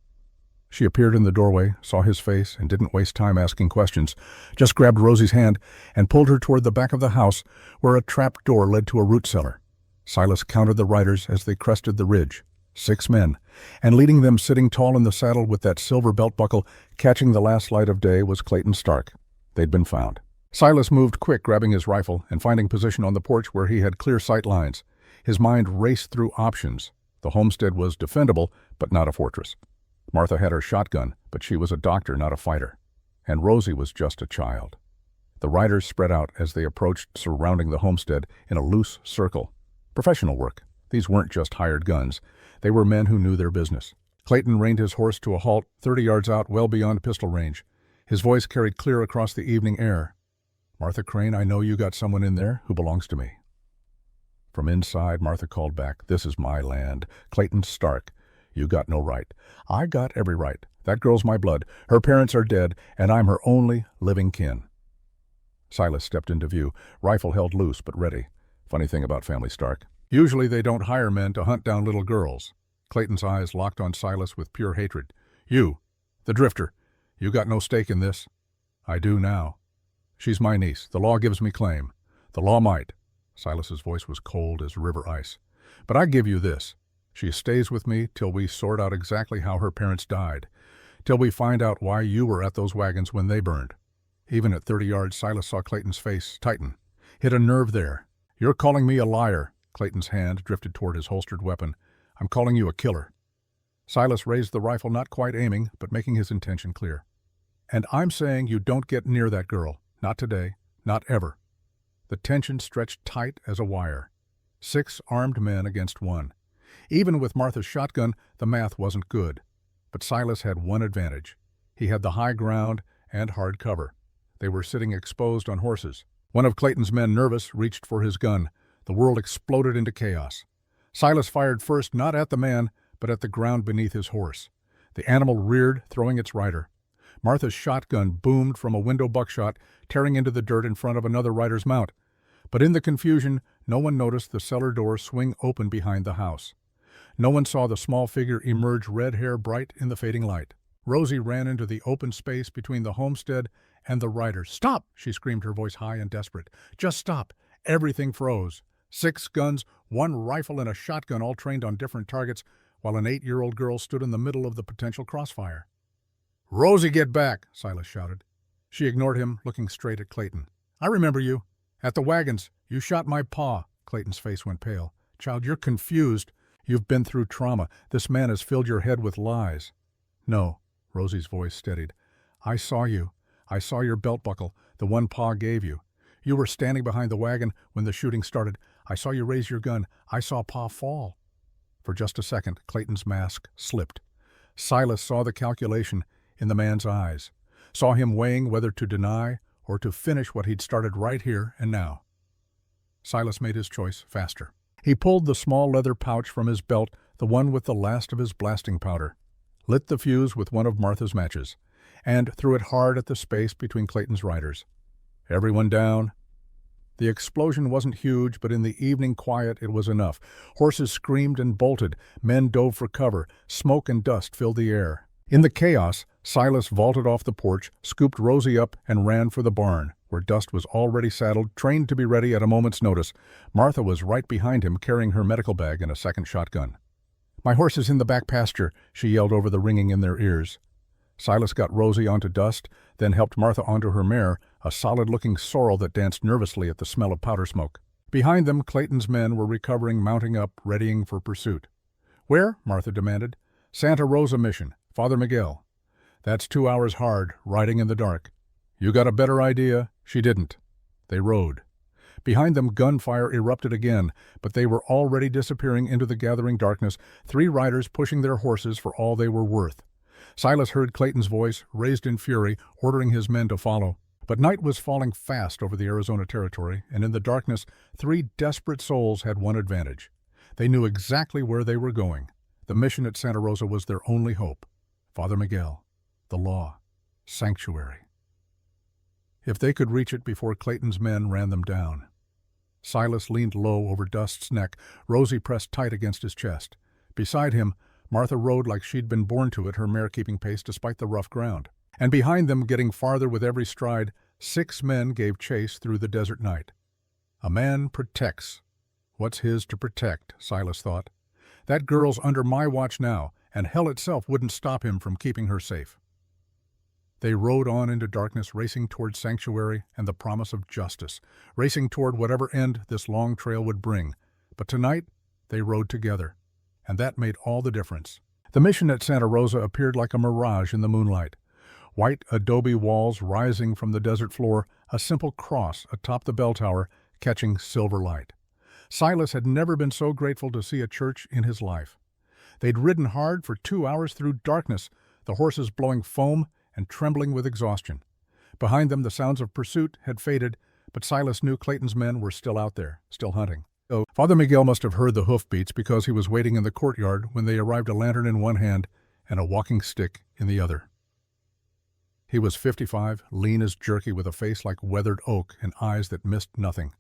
She appeared in the doorway, saw his face, and didn't waste time asking questions. Just grabbed Rosie's hand and pulled her toward the back of the house where a trap door led to a root cellar. Silas counted the riders as they crested the ridge. 6 men, and leading them sitting tall in the saddle with that silver belt buckle catching the last light of day was Clayton Stark. They'd been found. Silas moved quick, grabbing his rifle and finding position on the porch where he had clear sight lines. His mind raced through options. The homestead was defendable, but not a fortress. Martha had her shotgun, but she was a doctor, not a fighter. And Rosie was just a child. The riders spread out as they approached, surrounding the homestead in a loose circle. Professional work. These weren't just hired guns. They were men who knew their business. Clayton reined his horse to a halt 30 yards out, well beyond pistol range. His voice carried clear across the evening air. "Martha Crane, I know you got someone in there who belongs to me." From inside, Martha called back, "This is my land. Clayton Stark. You got no right." "I got every right. That girl's my blood. Her parents are dead, and I'm her only living kin." Silas stepped into view, rifle held loose but ready. Funny thing about family Stark. Usually they don't hire men to hunt down little girls. Clayton's eyes locked on Silas with pure hatred. "You, the drifter, you got no stake in this." "I do now. She's my niece. The law gives me claim. The law might." Silas's voice was cold as river ice. "But I give you this. She stays with me till we sort out exactly how her parents died, till we find out why you were at those wagons when they burned." Even at 30 yards, Silas saw Clayton's face tighten. Hit a nerve there. "You're calling me a liar." Clayton's hand drifted toward his holstered weapon. "I'm calling you a killer." Silas raised the rifle, not quite aiming, but making his intention clear. "And I'm saying you don't get near that girl. Not today. Not ever." The tension stretched tight as a wire. 6 armed men against 1. Even with Martha's shotgun, the math wasn't good. But Silas had one advantage. He had the high ground and hard cover. They were sitting exposed on horses. One of Clayton's men, nervous, reached for his gun. The world exploded into chaos. Silas fired first, not at the man, but at the ground beneath his horse. The animal reared, throwing its rider. Martha's shotgun boomed from a window buckshot, tearing into the dirt in front of another rider's mount. But in the confusion, no one noticed the cellar door swing open behind the house. No one saw the small figure emerge, red hair bright in the fading light. Rosie ran into the open space between the homestead and the rider. "Stop!" she screamed, her voice high and desperate. "Just stop!" Everything froze. 6 guns, 1 rifle and a shotgun, all trained on different targets, while an 8-year-old girl stood in the middle of the potential crossfire. "Rosie, get back!" Silas shouted. She ignored him, looking straight at Clayton. "I remember you. At the wagons. You shot my pa." Clayton's face went pale. "Child, you're confused. You've been through trauma. This man has filled your head with lies." "No." Rosie's voice steadied. "I saw you. I saw your belt buckle, the one Pa gave you. You were standing behind the wagon when the shooting started. I saw you raise your gun. I saw Pa fall." For just a second, Clayton's mask slipped. Silas saw the calculation in the man's eyes, saw him weighing whether to deny or to finish what he'd started right here and now. Silas made his choice faster. He pulled the small leather pouch from his belt, the one with the last of his blasting powder, lit the fuse with one of Martha's matches, and threw it hard at the space between Clayton's riders. "Everyone down." The explosion wasn't huge, but in the evening quiet it was enough. Horses screamed and bolted, men dove for cover, smoke and dust filled the air. In the chaos, Silas vaulted off the porch, scooped Rosie up, and ran for the barn, where Dust was already saddled, trained to be ready at a moment's notice. Martha was right behind him, carrying her medical bag and a second shotgun. "My horse is in the back pasture," she yelled over the ringing in their ears. Silas got Rosie onto Dust, then helped Martha onto her mare, a solid-looking sorrel that danced nervously at the smell of powder smoke. Behind them, Clayton's men were recovering, mounting up, readying for pursuit. "Where?" Martha demanded. "Santa Rosa Mission, Father Miguel." "That's 2 hours hard, riding in the dark." "You got a better idea?" She didn't. They rode. Behind them, gunfire erupted again, but they were already disappearing into the gathering darkness, 3 riders pushing their horses for all they were worth. Silas heard Clayton's voice, raised in fury, ordering his men to follow. But night was falling fast over the Arizona territory, and in the darkness, 3 desperate souls had one advantage. They knew exactly where they were going. The mission at Santa Rosa was their only hope. Father Miguel, the law, sanctuary. If they could reach it before Clayton's men ran them down. Silas leaned low over Dust's neck, Rosie pressed tight against his chest. Beside him, Martha rode like she'd been born to it, her mare keeping pace despite the rough ground. And behind them, getting farther with every stride, 6 men gave chase through the desert night. A man protects. What's his to protect, Silas thought. That girl's under my watch now, and hell itself wouldn't stop him from keeping her safe. They rode on into darkness, racing toward sanctuary and the promise of justice, racing toward whatever end this long trail would bring. But tonight, they rode together, and that made all the difference. The mission at Santa Rosa appeared like a mirage in the moonlight. White adobe walls rising from the desert floor, a simple cross atop the bell tower catching silver light. Silas had never been so grateful to see a church in his life. They'd ridden hard for 2 hours through darkness, the horses blowing foam and trembling with exhaustion. Behind them, the sounds of pursuit had faded, but Silas knew Clayton's men were still out there, still hunting. So Father Miguel must have heard the hoofbeats because he was waiting in the courtyard when they arrived, a lantern in one hand and a walking stick in the other. He was 55, lean as jerky, with a face like weathered oak and eyes that missed nothing.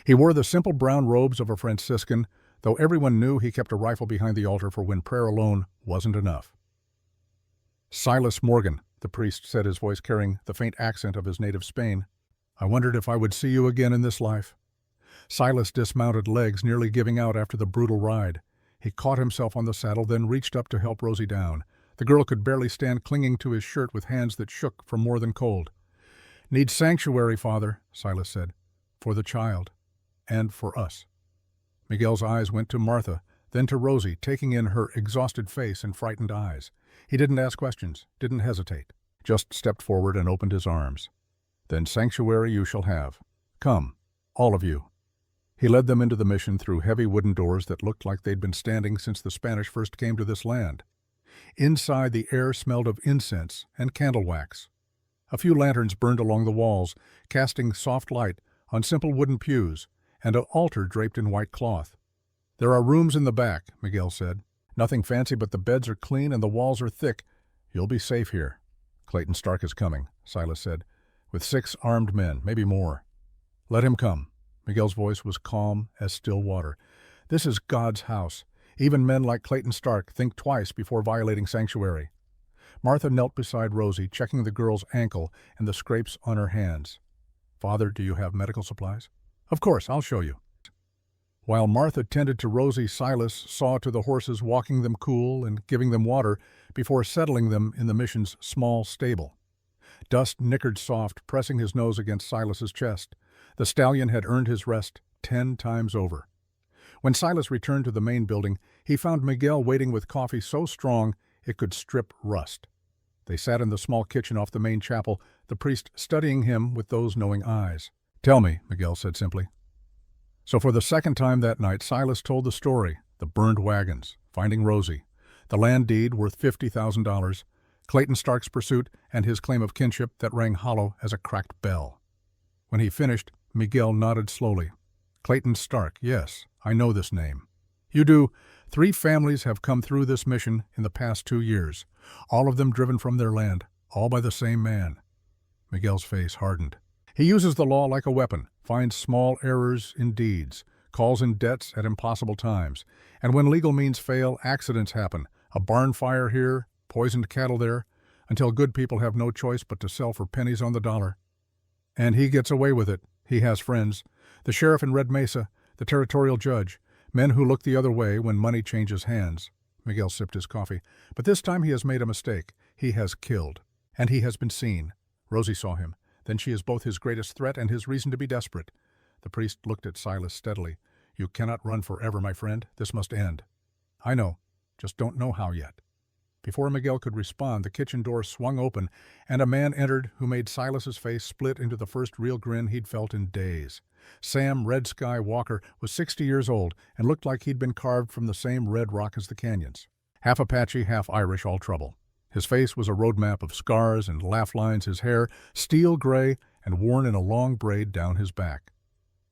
He wore the simple brown robes of a Franciscan, though everyone knew he kept a rifle behind the altar for when prayer alone wasn't enough. "Silas Morgan," the priest said, his voice carrying the faint accent of his native Spain. "I wondered if I would see you again in this life." Silas dismounted, legs nearly giving out after the brutal ride. He caught himself on the saddle, then reached up to help Rosie down. The girl could barely stand, clinging to his shirt with hands that shook from more than cold. "Need sanctuary, Father," Silas said. "For the child. And for us." Miguel's eyes went to Martha, then to Rosie, taking in her exhausted face and frightened eyes. He didn't ask questions, didn't hesitate, just stepped forward and opened his arms. "Then sanctuary you shall have. Come, all of you." He led them into the mission through heavy wooden doors that looked like they'd been standing since the Spanish first came to this land. Inside, the air smelled of incense and candle wax. A few lanterns burned along the walls, casting soft light on simple wooden pews and an altar draped in white cloth. "There are rooms in the back," Miguel said. "Nothing fancy, but the beds are clean and the walls are thick. You'll be safe here." "Clayton Stark is coming," Silas said, "with 6 armed men, maybe more." "Let him come." Miguel's voice was calm as still water. "This is God's house. Even men like Clayton Stark think twice before violating sanctuary." Martha knelt beside Rosie, checking the girl's ankle and the scrapes on her hands. "Father, do you have medical supplies?" "Of course, I'll show you." While Martha tended to Rosie, Silas saw to the horses, walking them cool and giving them water before settling them in the mission's small stable. Dust nickered soft, pressing his nose against Silas's chest. The stallion had earned his rest 10 times over. When Silas returned to the main building, he found Miguel waiting with coffee so strong it could strip rust. They sat in the small kitchen off the main chapel, the priest studying him with those knowing eyes. "Tell me," Miguel said simply. So for the second time that night, Silas told the story: the burned wagons, finding Rosie, the land deed worth $50,000, Clayton Stark's pursuit, and his claim of kinship that rang hollow as a cracked bell. When he finished, Miguel nodded slowly. "Clayton Stark, yes, I know this name." "You do. 3 families have come through this mission in the past 2 years, all of them driven from their land, all by the same man." Miguel's face hardened. "He uses the law like a weapon, finds small errors in deeds, calls in debts at impossible times, and when legal means fail, accidents happen, a barn fire here, poisoned cattle there, until good people have no choice but to sell for pennies on the dollar. And he gets away with it. He has friends. The sheriff in Red Mesa, the territorial judge, men who look the other way when money changes hands." Miguel sipped his coffee. "But this time he has made a mistake. He has killed. And he has been seen. Rosie saw him. Then she is both his greatest threat and his reason to be desperate." The priest looked at Silas steadily. "You cannot run forever, my friend. This must end." "I know. Just don't know how yet." Before Miguel could respond, the kitchen door swung open, and a man entered who made Silas's face split into the first real grin he'd felt in days. Sam Red Sky Walker was 60 years old and looked like he'd been carved from the same red rock as the canyons. Half Apache, half Irish, all trouble. His face was a road map of scars and laugh lines, his hair steel gray and worn in a long braid down his back.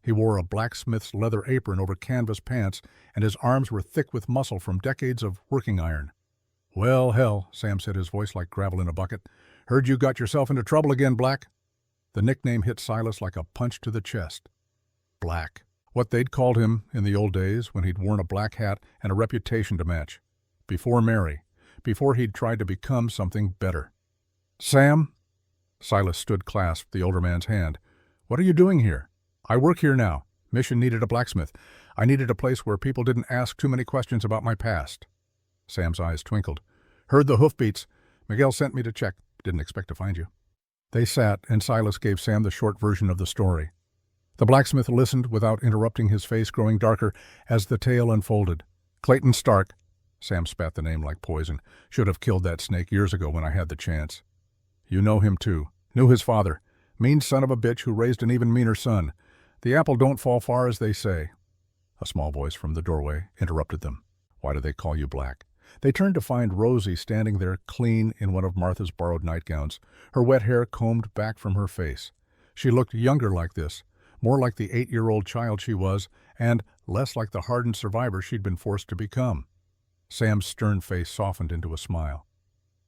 He wore a blacksmith's leather apron over canvas pants, and his arms were thick with muscle from decades of working iron. "Well, hell," Sam said, his voice like gravel in a bucket. "Heard you got yourself into trouble again, Black." The nickname hit Silas like a punch to the chest. Black. What they'd called him in the old days when he'd worn a black hat and a reputation to match. before Mary, before he'd tried to become something better. "Sam?" Silas stood clasped the older man's hand. "What are you doing here?" "I work here now. Mission needed a blacksmith. I needed a place where people didn't ask too many questions about my past." Sam's eyes twinkled. "Heard the hoofbeats. Miguel sent me to check. Didn't expect to find you." They sat, and Silas gave Sam the short version of the story. The blacksmith listened without interrupting, his face growing darker as the tale unfolded. "Clayton Stark." Sam spat the name like poison. "Should have killed that snake years ago when I had the chance." "You know him too. Knew his father. Mean son of a bitch who raised an even meaner son. The apple don't fall far, as they say." A small voice from the doorway interrupted them. "Why do they call you Black?" They turned to find Rosie standing there clean in one of Martha's borrowed nightgowns, her wet hair combed back from her face. She looked younger like this, more like the 8-year-old child she was, and less like the hardened survivor she'd been forced to become. Sam's stern face softened into a smile.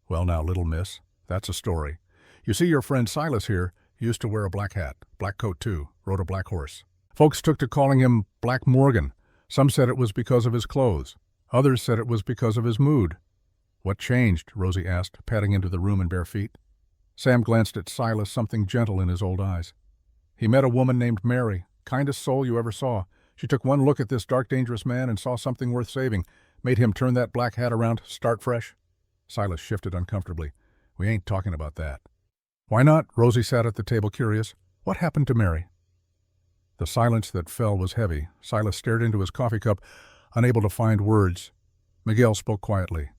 "Well now, little miss, that's a story. You see, your friend Silas here used to wear a black hat, black coat too, rode a black horse. Folks took to calling him Black Morgan. Some said it was because of his clothes. Others said it was because of his mood." "What changed?" Rosie asked, padding into the room in bare feet. Sam glanced at Silas, something gentle in his old eyes. "He met a woman named Mary, kindest soul you ever saw. She took one look at this dark, dangerous man and saw something worth saving. Made him turn that black hat around, start fresh." Silas shifted uncomfortably. "We ain't talking about that." "Why not?" Rosie sat at the table, curious. "What happened to Mary?" The silence that fell was heavy. Silas stared into his coffee cup, unable to find words. Miguel spoke quietly.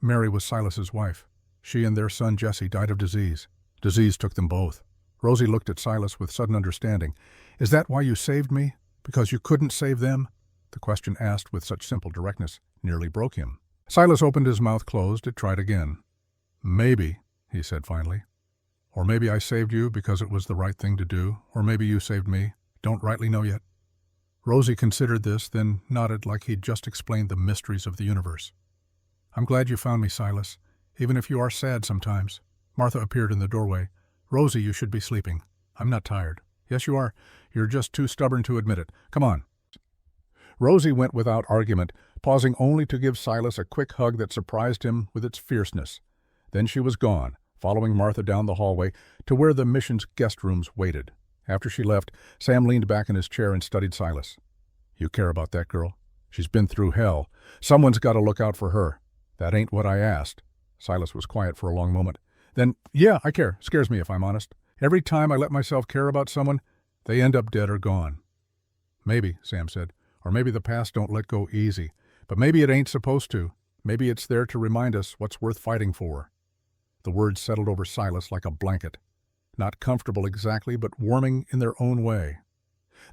"Mary was Silas's wife. She and their son Jesse died of disease. Disease took them both." Rosie looked at Silas with sudden understanding. "Is that why you saved me? Because you couldn't save them?" The question, asked with such simple directness, nearly broke him. Silas opened his mouth closed. It tried again. "Maybe," he said finally. "Or maybe I saved you because it was the right thing to do, or maybe you saved me. Don't rightly know yet." Rosie considered this, then nodded like he'd just explained the mysteries of the universe. "I'm glad you found me, Silas, even if you are sad sometimes." Martha appeared in the doorway. "Rosie, you should be sleeping. I'm not tired." "Yes, you are. You're just too stubborn to admit it. Come on." Rosie went without argument, pausing only to give Silas a quick hug that surprised him with its fierceness. Then she was gone, following Martha down the hallway to where the mission's guest rooms waited. After she left, Sam leaned back in his chair and studied Silas. "You care about that girl? She's been through hell. Someone's got to look out for her." "That ain't what I asked." Silas was quiet for a long moment. "Then, yeah, I care. Scares me, if I'm honest. Every time I let myself care about someone, they end up dead or gone." "Maybe," Sam said. "Or maybe the past don't let go easy. But maybe it ain't supposed to. Maybe it's there to remind us what's worth fighting for." The words settled over Silas like a blanket. Not comfortable exactly, but warming in their own way.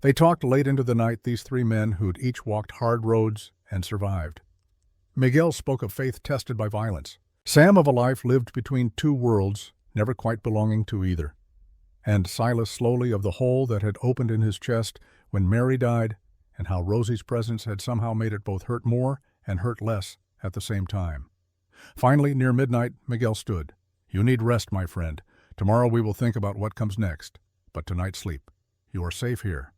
They talked late into the night, these three men who'd each walked hard roads and survived. Miguel spoke of faith tested by violence. Sam of a life lived between two worlds, never quite belonging to either. And Silas slowly of the hole that had opened in his chest when Mary died, and how Rosie's presence had somehow made it both hurt more and hurt less at the same time. Finally, near midnight, Miguel stood. "You need rest, my friend. Tomorrow we will think about what comes next. But tonight sleep. You are safe here."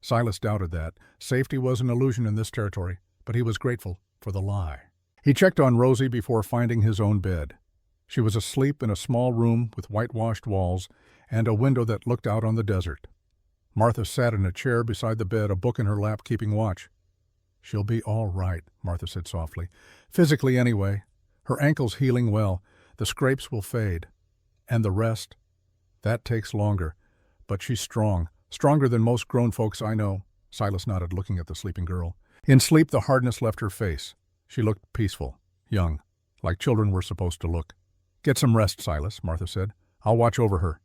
Silas doubted that. Safety was an illusion in this territory, but he was grateful for the lie. He checked on Rosie before finding his own bed. She was asleep in a small room with whitewashed walls and a window that looked out on the desert. Martha sat in a chair beside the bed, a book in her lap, keeping watch. "She'll be all right," Martha said softly. "Physically, anyway. Her ankle's healing well. The scrapes will fade. And the rest? That takes longer. But she's strong. Stronger than most grown folks I know." Silas nodded, looking at the sleeping girl. In sleep, the hardness left her face. She looked peaceful, young, like children were supposed to look. "Get some rest, Silas," Martha said. "I'll watch over her."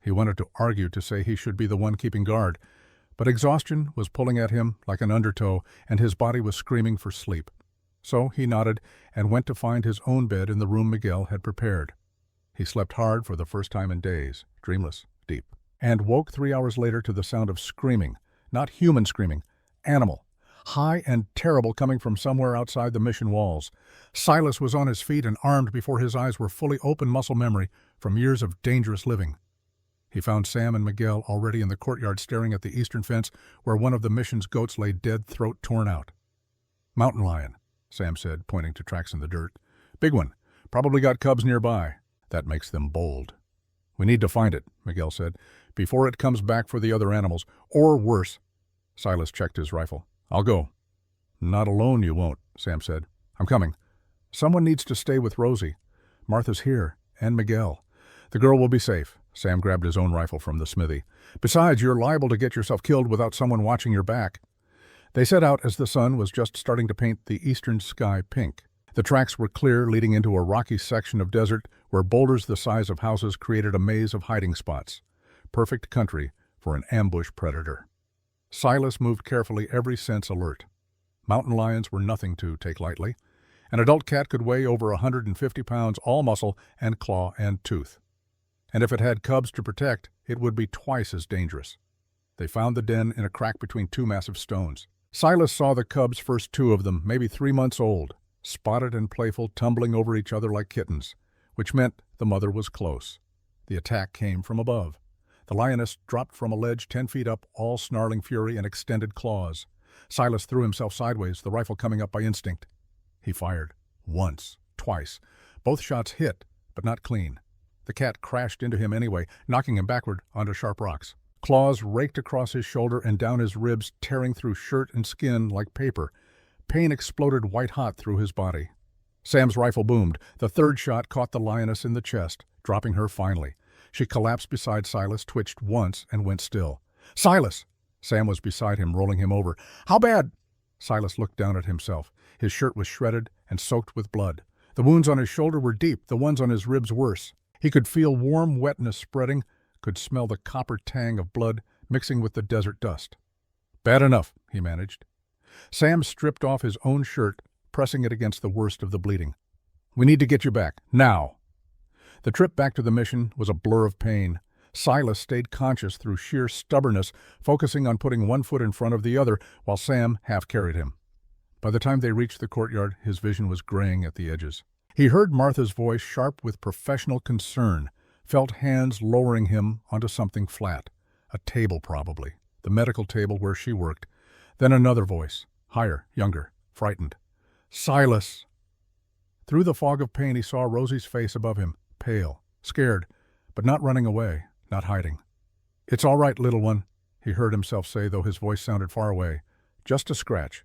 He wanted to argue, to say he should be the one keeping guard, but exhaustion was pulling at him like an undertow, and his body was screaming for sleep. So he nodded and went to find his own bed in the room Miguel had prepared. He slept hard for the first time in days, dreamless, deep, and woke 3 hours later to the sound of screaming, not human screaming, animal, high and terrible, coming from somewhere outside the mission walls. Silas was on his feet and armed before his eyes were fully open, muscle memory from years of dangerous living. He found Sam and Miguel already in the courtyard, staring at the eastern fence where one of the mission's goats lay dead, throat torn out. Mountain lion. Sam said, pointing to tracks in the dirt. "Big one. Probably got cubs nearby. That makes them bold." "We need to find it," Miguel said, "before it comes back for the other animals, or worse." Silas checked his rifle. "I'll go." "Not alone you won't," Sam said. "I'm coming. Someone needs to stay with Rosie. Martha's here, and Miguel. The girl will be safe." Sam grabbed his own rifle from the smithy. "Besides, you're liable to get yourself killed without someone watching your back." They set out as the sun was just starting to paint the eastern sky pink. The tracks were clear, leading into a rocky section of desert where boulders the size of houses created a maze of hiding spots. Perfect country for an ambush predator. Silas moved carefully, every sense alert. Mountain lions were nothing to take lightly. An adult cat could weigh over 150 pounds, all muscle and claw and tooth. And if it had cubs to protect, it would be twice as dangerous. They found the den in a crack between two massive stones. Silas saw the cubs, first two of them, maybe 3 months old, spotted and playful, tumbling over each other like kittens, which meant the mother was close. The attack came from above. The lioness dropped from a ledge 10 feet up, all snarling fury and extended claws. Silas threw himself sideways, the rifle coming up by instinct. He fired. Once, twice. Both shots hit, but not clean. The cat crashed into him anyway, knocking him backward onto sharp rocks. Claws raked across his shoulder and down his ribs, tearing through shirt and skin like paper. Pain exploded white-hot through his body. Sam's rifle boomed. The third shot caught the lioness in the chest, dropping her finally. She collapsed beside Silas, twitched once, and went still. "Silas!" Sam was beside him, rolling him over. "How bad?" Silas looked down at himself. His shirt was shredded and soaked with blood. The wounds on his shoulder were deep, the ones on his ribs worse. He could feel warm wetness spreading, could smell the copper tang of blood mixing with the desert dust. "Bad enough," he managed. Sam stripped off his own shirt, pressing it against the worst of the bleeding. "We need to get you back, now." The trip back to the mission was a blur of pain. Silas stayed conscious through sheer stubbornness, focusing on putting one foot in front of the other while Sam half-carried him. By the time they reached the courtyard, his vision was graying at the edges. He heard Martha's voice, sharp with professional concern, felt hands lowering him onto something flat. A table, probably. The medical table where she worked. Then another voice, higher, younger, frightened. "Silas!" Through the fog of pain he saw Rosie's face above him, pale, scared, but not running away, not hiding. "It's all right, little one," he heard himself say, though his voice sounded far away. "Just a scratch."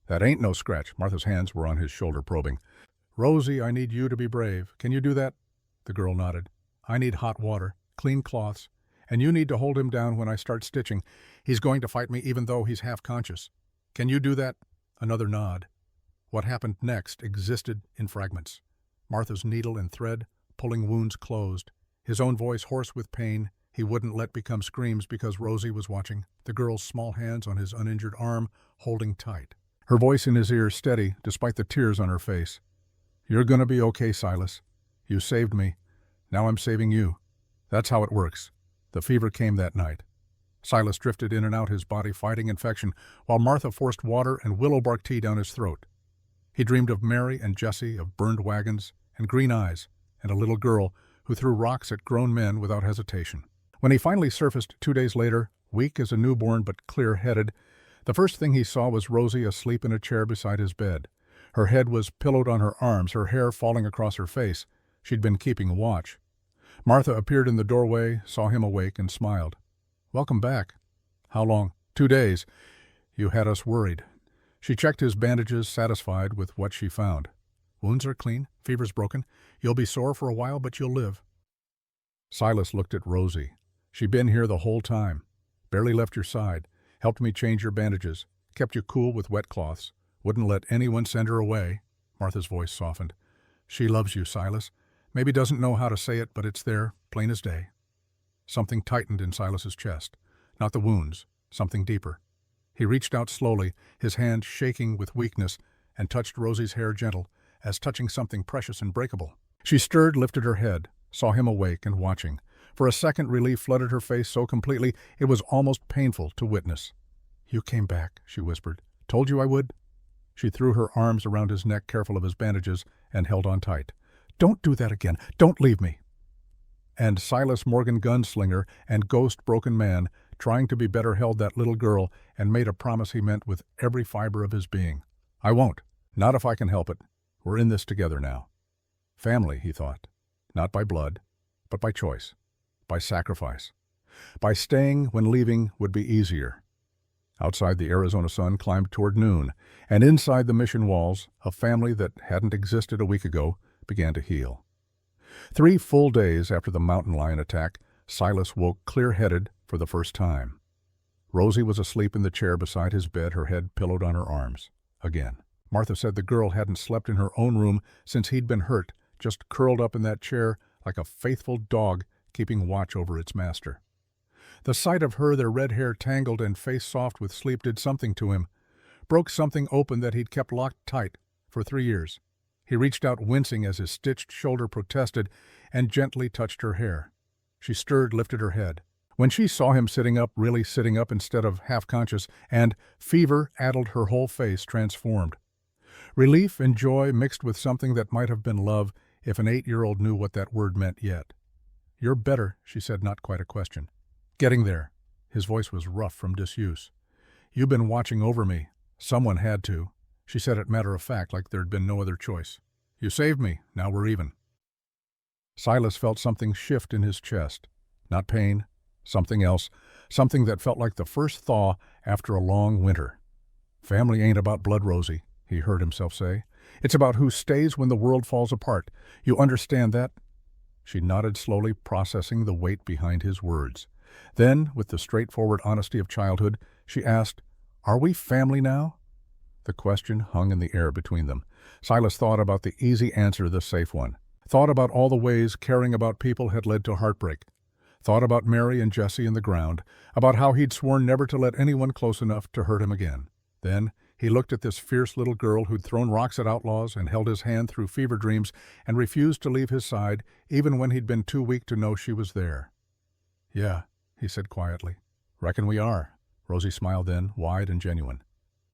"That ain't no scratch." Martha's hands were on his shoulder, probing. "Rosie, I need you to be brave. Can you do that?" The girl nodded. "I need hot water, clean cloths, and you need to hold him down when I start stitching. He's going to fight me even though he's half conscious. Can you do that?" Another nod. What happened next existed in fragments. Martha's needle and thread, pulling wounds closed. His own voice hoarse with pain, he wouldn't let become screams because Rosie was watching. The girl's small hands on his uninjured arm, holding tight. Her voice in his ear steady, despite the tears on her face. "You're gonna be okay, Silas. You saved me. Now I'm saving you. That's how it works." The fever came that night. Silas drifted in and out, his body fighting infection, while Martha forced water and willow bark tea down his throat. He dreamed of Mary and Jesse, of burned wagons and green eyes, and a little girl who threw rocks at grown men without hesitation. When he finally surfaced 2 days later, weak as a newborn but clear-headed, the first thing he saw was Rosie asleep in a chair beside his bed. Her head was pillowed on her arms, her hair falling across her face. She'd been keeping watch. Martha appeared in the doorway, saw him awake, and smiled. "Welcome back." "How long?" 2 days. "You had us worried." She checked his bandages, satisfied with what she found. "Wounds are clean, fever's broken. You'll be sore for a while, but you'll live." Silas looked at Rosie. "She'd been here the whole time. Barely left your side. Helped me change your bandages. Kept you cool with wet cloths. Wouldn't let anyone send her away." Martha's voice softened. "She loves you, Silas. Maybe doesn't know how to say it, but it's there, plain as day." Something tightened in Silas's chest. Not the wounds, something deeper. He reached out slowly, his hand shaking with weakness, and touched Rosie's hair gentle, as touching something precious and breakable. She stirred, lifted her head, saw him awake and watching. For a second, relief flooded her face so completely it was almost painful to witness. "You came back," she whispered. "Told you I would." She threw her arms around his neck, careful of his bandages, and held on tight. "Don't do that again. Don't leave me." And Silas Morgan, gunslinger and ghost broken man, trying to be better, held that little girl and made a promise he meant with every fiber of his being. "I won't. Not if I can help it. We're in this together now. Family, he thought. Not by blood, but by choice, by sacrifice, by staying when leaving would be easier. Outside, the Arizona sun climbed toward noon, and inside the mission walls, a family that hadn't existed a week ago began to heal. 3 full days after the mountain lion attack, Silas woke clear-headed for the first time. Rosie was asleep in the chair beside his bed, her head pillowed on her arms. Again. Martha said the girl hadn't slept in her own room since he'd been hurt, just curled up in that chair like a faithful dog keeping watch over its master. The sight of her, their red hair tangled and face soft with sleep, did something to him, broke something open that he'd kept locked tight for 3 years. He reached out, wincing as his stitched shoulder protested, and gently touched her hair. She stirred, lifted her head. When she saw him sitting up, really sitting up instead of half-conscious, and fever addled her whole face, transformed. Relief and joy mixed with something that might have been love if an 8-year-old knew what that word meant yet. "You're better," she said, not quite a question. "Getting there." His voice was rough from disuse. "You've been watching over me. Someone had to." She said it matter of fact, like there'd been no other choice. "You saved me. Now we're even." Silas felt something shift in his chest. Not pain, something else, something that felt like the first thaw after a long winter. "Family ain't about blood, Rosie," he heard himself say. "It's about who stays when the world falls apart. You understand that?" She nodded slowly, processing the weight behind his words. Then, with the straightforward honesty of childhood, she asked, "Are we family now?" The question hung in the air between them. Silas thought about the easy answer, the safe one. Thought about all the ways caring about people had led to heartbreak. Thought about Mary and Jesse in the ground, about how he'd sworn never to let anyone close enough to hurt him again. Then he looked at this fierce little girl who'd thrown rocks at outlaws and held his hand through fever dreams and refused to leave his side even when he'd been too weak to know she was there. "Yeah," he said quietly. "Reckon we are." Rosie smiled then, wide and genuine.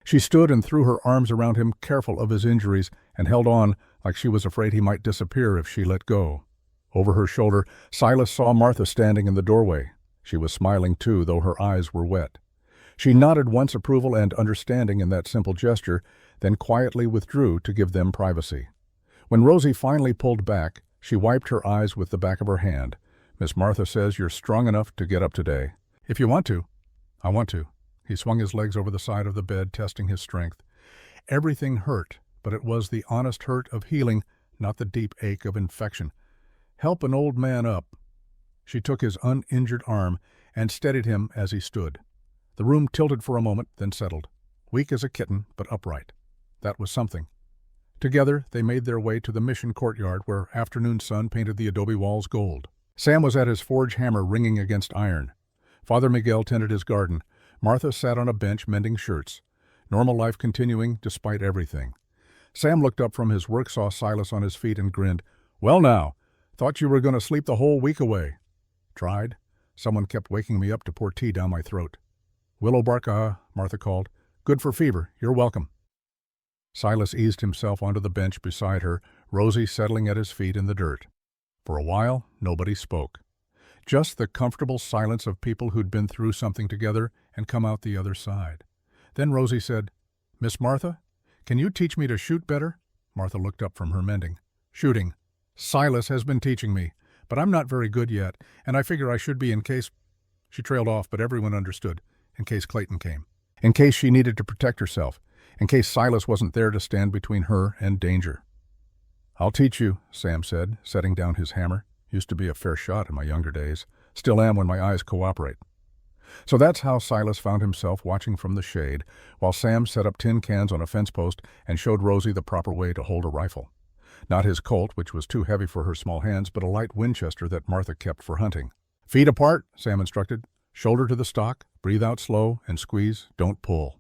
She stood and threw her arms around him, careful of his injuries, and held on like she was afraid he might disappear if she let go. Over her shoulder, Silas saw Martha standing in the doorway. She was smiling too, though her eyes were wet. She nodded once approval and understanding in that simple gesture, then quietly withdrew to give them privacy. When Rosie finally pulled back, she wiped her eyes with the back of her hand. "Miss Martha says you're strong enough to get up today. If you want to." "I want to." He swung his legs over the side of the bed, testing his strength. Everything hurt, but it was the honest hurt of healing, not the deep ache of infection. "Help an old man up." She took his uninjured arm and steadied him as he stood. The room tilted for a moment, then settled. Weak as a kitten, but upright. That was something. Together, they made their way to the mission courtyard where afternoon sun painted the adobe walls gold. Sam was at his forge hammer ringing against iron. Father Miguel tended his garden. Martha sat on a bench mending shirts. Normal life continuing despite everything. Sam looked up from his work, saw Silas on his feet, and grinned. "Well now, thought you were going to sleep the whole week away." "Tried. Someone kept waking me up to pour tea down my throat." "Willow bark, Martha called. "Good for fever. You're welcome." Silas eased himself onto the bench beside her, Rosie settling at his feet in the dirt. For a while, nobody spoke. Just the comfortable silence of people who'd been through something together and come out the other side. Then Rosie said, "Miss Martha, can you teach me to shoot better?" Martha looked up from her mending. "Shooting. Silas has been teaching me, but I'm not very good yet, and I figure I should be in case—" She trailed off, but everyone understood. In case Clayton came. In case she needed to protect herself. In case Silas wasn't there to stand between her and danger. "I'll teach you," Sam said, setting down his hammer. "Used to be a fair shot in my younger days. Still am when my eyes cooperate." So that's how Silas found himself watching from the shade, while Sam set up tin cans on a fence post and showed Rosie the proper way to hold a rifle. Not his Colt, which was too heavy for her small hands, but a light Winchester that Martha kept for hunting. "Feet apart," Sam instructed. "Shoulder to the stock, breathe out slow, and squeeze, don't pull."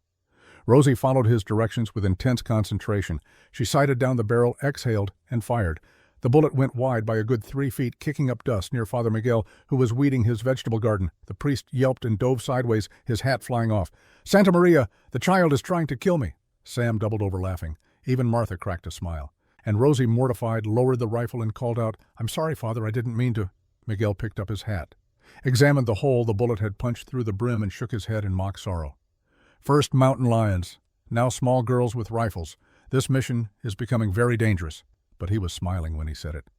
Rosie followed his directions with intense concentration. She sighted down the barrel, exhaled, and fired. The bullet went wide by a good 3 feet, kicking up dust near Father Miguel, who was weeding his vegetable garden. The priest yelped and dove sideways, his hat flying off. "Santa Maria, the child is trying to kill me." Sam doubled over laughing. Even Martha cracked a smile. And Rosie, mortified, lowered the rifle and called out, "I'm sorry, Father, I didn't mean to." Miguel picked up his hat, examined the hole the bullet had punched through the brim, and shook his head in mock sorrow. "First mountain lions, now small girls with rifles. This mission is becoming very dangerous." But he was smiling when he said it.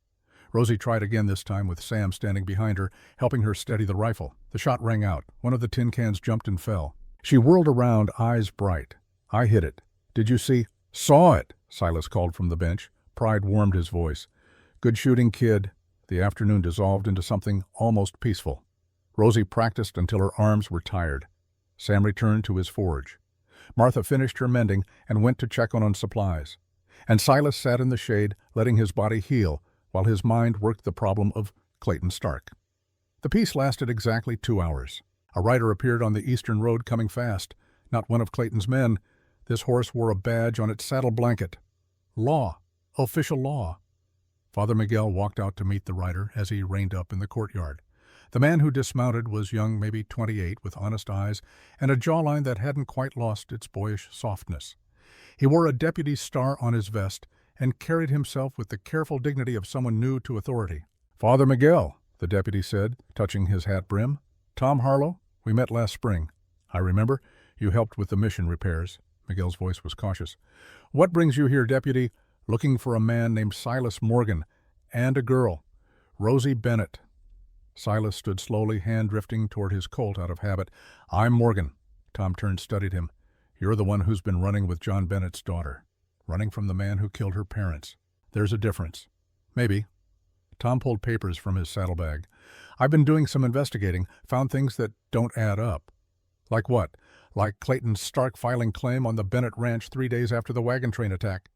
Rosie tried again, this time with Sam standing behind her, helping her steady the rifle. The shot rang out. One of the tin cans jumped and fell. She whirled around, eyes bright. "I hit it. Did you see?" "Saw it," Silas called from the bench. Pride warmed his voice. "Good shooting, kid." The afternoon dissolved into something almost peaceful. Rosie practiced until her arms were tired. Sam returned to his forge. Martha finished her mending and went to check on supplies. And Silas sat in the shade, letting his body heal, while his mind worked the problem of Clayton Stark. The peace lasted exactly 2 hours. A rider appeared on the eastern road coming fast. Not one of Clayton's men. This horse wore a badge on its saddle blanket. Law. Official law. Father Miguel walked out to meet the rider as he reined up in the courtyard. The man who dismounted was young, maybe 28, with honest eyes and a jawline that hadn't quite lost its boyish softness. He wore a deputy's star on his vest and carried himself with the careful dignity of someone new to authority. "Father Miguel," the deputy said, touching his hat brim. "Tom Harlow, we met last spring. I remember. You helped with the mission repairs." Miguel's voice was cautious. "What brings you here, deputy?" "Looking for a man named Silas Morgan, and a girl, Rosie Bennett." Silas stood slowly, hand drifting toward his Colt out of habit. "I'm Morgan." Tom turned, studied him. "You're the one who's been running with John Bennett's daughter. Running from the man who killed her parents. There's a difference." "Maybe." Tom pulled papers from his saddlebag. "I've been doing some investigating, found things that don't add up." "Like what?" "Like Clayton Stark filing claim on the Bennett ranch 3 days after the wagon train attack.